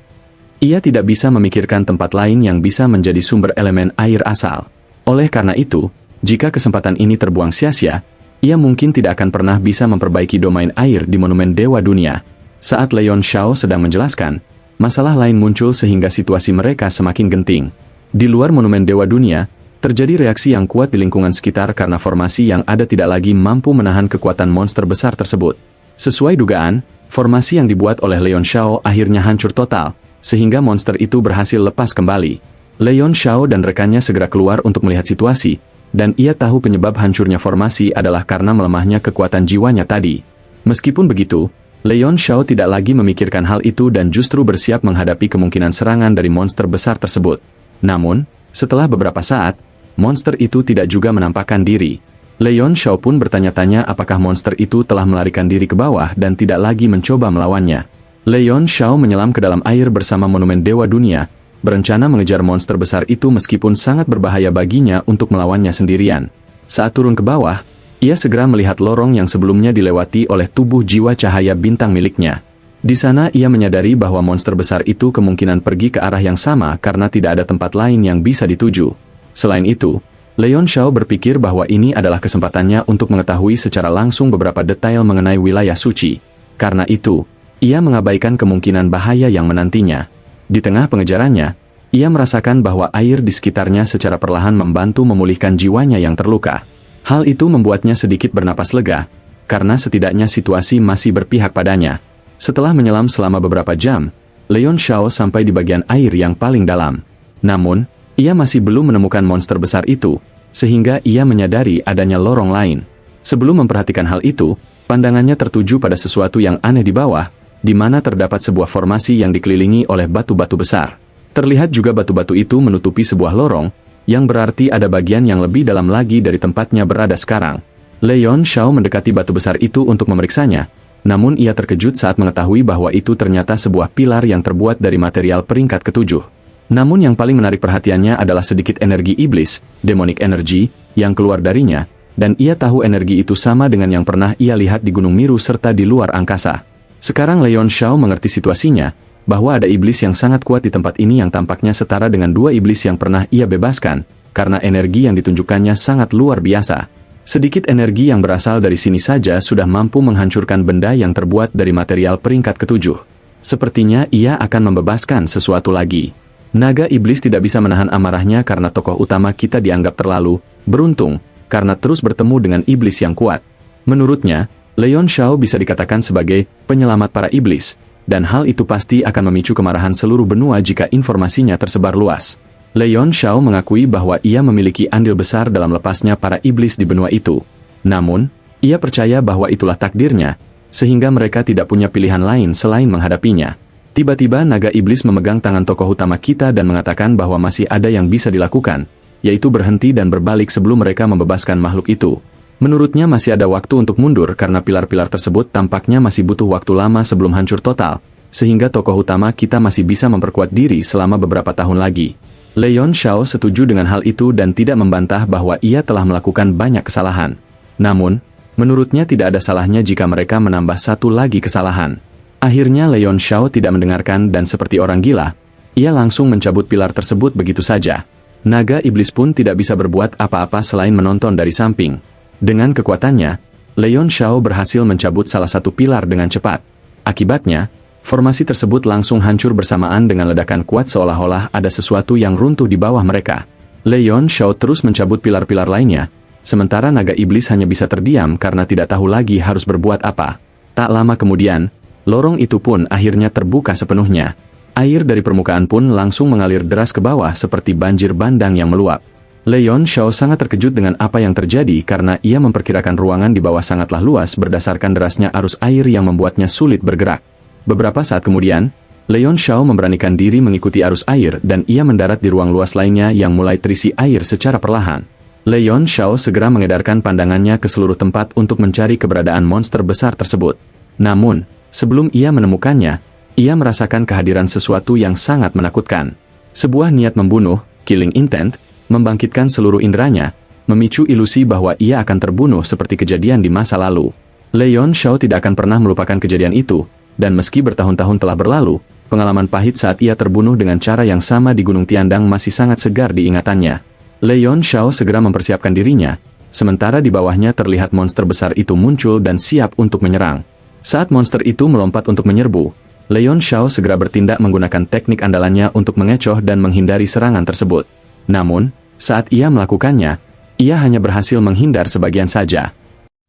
[SPEAKER 1] Ia tidak bisa memikirkan tempat lain yang bisa menjadi sumber elemen air asal. Oleh karena itu, jika kesempatan ini terbuang sia-sia, ia mungkin tidak akan pernah bisa memperbaiki domain air di monumen Dewa Dunia. Saat Leon Shao sedang menjelaskan, masalah lain muncul sehingga situasi mereka semakin genting. Di luar monumen Dewa Dunia, terjadi reaksi yang kuat di lingkungan sekitar karena formasi yang ada tidak lagi mampu menahan kekuatan monster besar tersebut. Sesuai dugaan, formasi yang dibuat oleh Leon Shao akhirnya hancur total, sehingga monster itu berhasil lepas kembali. Leon Shao dan rekannya segera keluar untuk melihat situasi, dan ia tahu penyebab hancurnya formasi adalah karena melemahnya kekuatan jiwanya tadi. Meskipun begitu, Leon Shao tidak lagi memikirkan hal itu dan justru bersiap menghadapi kemungkinan serangan dari monster besar tersebut. Namun, setelah beberapa saat, monster itu tidak juga menampakkan diri. Leon Shao pun bertanya-tanya apakah monster itu telah melarikan diri ke bawah dan tidak lagi mencoba melawannya. Leon Shao menyelam ke dalam air bersama monumen Dewa Dunia, berencana mengejar monster besar itu meskipun sangat berbahaya baginya untuk melawannya sendirian. Saat turun ke bawah, ia segera melihat lorong yang sebelumnya dilewati oleh tubuh jiwa cahaya bintang miliknya. Di sana ia menyadari bahwa monster besar itu kemungkinan pergi ke arah yang sama karena tidak ada tempat lain yang bisa dituju. Selain itu, Leon Shao berpikir bahwa ini adalah kesempatannya untuk mengetahui secara langsung beberapa detail mengenai wilayah suci. Karena itu, ia mengabaikan kemungkinan bahaya yang menantinya. Di tengah pengejarannya, ia merasakan bahwa air di sekitarnya secara perlahan membantu memulihkan jiwanya yang terluka. Hal itu membuatnya sedikit bernapas lega, karena setidaknya situasi masih berpihak padanya. Setelah menyelam selama beberapa jam, Leon Shao sampai di bagian air yang paling dalam. Namun, ia masih belum menemukan monster besar itu, sehingga ia menyadari adanya lorong lain. Sebelum memperhatikan hal itu, pandangannya tertuju pada sesuatu yang aneh di bawah, di mana terdapat sebuah formasi yang dikelilingi oleh batu-batu besar. Terlihat juga batu-batu itu menutupi sebuah lorong, yang berarti ada bagian yang lebih dalam lagi dari tempatnya berada sekarang. Leon Shao mendekati batu besar itu untuk memeriksanya, namun ia terkejut saat mengetahui bahwa itu ternyata sebuah pilar yang terbuat dari material peringkat ketujuh. Namun yang paling menarik perhatiannya adalah sedikit energi iblis, demonic energy, yang keluar darinya, dan ia tahu energi itu sama dengan yang pernah ia lihat di Gunung Miru serta di luar angkasa. Sekarang Leon Shao mengerti situasinya, bahwa ada iblis yang sangat kuat di tempat ini yang tampaknya setara dengan dua iblis yang pernah ia bebaskan, karena energi yang ditunjukkannya sangat luar biasa. Sedikit energi yang berasal dari sini saja sudah mampu menghancurkan benda yang terbuat dari material peringkat ketujuh. Sepertinya ia akan membebaskan sesuatu lagi. Naga iblis tidak bisa menahan amarahnya karena tokoh utama kita dianggap terlalu beruntung, karena terus bertemu dengan iblis yang kuat. Menurutnya, Leon Shao bisa dikatakan sebagai penyelamat para iblis, dan hal itu pasti akan memicu kemarahan seluruh benua jika informasinya tersebar luas. Leon Shao mengakui bahwa ia memiliki andil besar dalam lepasnya para iblis di benua itu. Namun, ia percaya bahwa itulah takdirnya, sehingga mereka tidak punya pilihan lain selain menghadapinya. Tiba-tiba naga iblis memegang tangan tokoh utama kita dan mengatakan bahwa masih ada yang bisa dilakukan, yaitu berhenti dan berbalik sebelum mereka membebaskan makhluk itu. Menurutnya masih ada waktu untuk mundur karena pilar-pilar tersebut tampaknya masih butuh waktu lama sebelum hancur total, sehingga tokoh utama kita masih bisa memperkuat diri selama beberapa tahun lagi. Leon Shao setuju dengan hal itu dan tidak membantah bahwa ia telah melakukan banyak kesalahan. Namun, menurutnya tidak ada salahnya jika mereka menambah satu lagi kesalahan. Akhirnya Leon Shao tidak mendengarkan dan seperti orang gila, ia langsung mencabut pilar tersebut begitu saja. Naga iblis pun tidak bisa berbuat apa-apa selain menonton dari samping. Dengan kekuatannya, Leon Shao berhasil mencabut salah satu pilar dengan cepat. Akibatnya, formasi tersebut langsung hancur bersamaan dengan ledakan kuat seolah-olah ada sesuatu yang runtuh di bawah mereka. Leon Shao terus mencabut pilar-pilar lainnya, sementara naga iblis hanya bisa terdiam karena tidak tahu lagi harus berbuat apa. Tak lama kemudian, lorong itu pun akhirnya terbuka sepenuhnya. Air dari permukaan pun langsung mengalir deras ke bawah seperti banjir bandang yang meluap. Leon Shao sangat terkejut dengan apa yang terjadi karena ia memperkirakan ruangan di bawah sangatlah luas berdasarkan derasnya arus air yang membuatnya sulit bergerak. Beberapa saat kemudian, Leon Shao memberanikan diri mengikuti arus air dan ia mendarat di ruang luas lainnya yang mulai terisi air secara perlahan. Leon Shao segera mengedarkan pandangannya ke seluruh tempat untuk mencari keberadaan monster besar tersebut. Namun, sebelum ia menemukannya, ia merasakan kehadiran sesuatu yang sangat menakutkan. Sebuah niat membunuh, killing intent, membangkitkan seluruh inderanya, memicu ilusi bahwa ia akan terbunuh seperti kejadian di masa lalu. Leon Shao tidak akan pernah melupakan kejadian itu, dan meski bertahun-tahun telah berlalu, pengalaman pahit saat ia terbunuh dengan cara yang sama di Gunung Tiandang masih sangat segar di ingatannya. Leon Shao segera mempersiapkan dirinya, sementara di bawahnya terlihat monster besar itu muncul dan siap untuk menyerang. Saat monster itu melompat untuk menyerbu, Leon Shao segera bertindak menggunakan teknik andalannya untuk mengecoh dan menghindari serangan tersebut. Namun, saat ia melakukannya, ia hanya berhasil menghindar sebagian saja.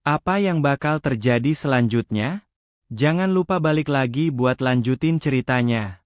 [SPEAKER 2] Apa yang bakal terjadi selanjutnya? Jangan lupa balik lagi buat lanjutin ceritanya.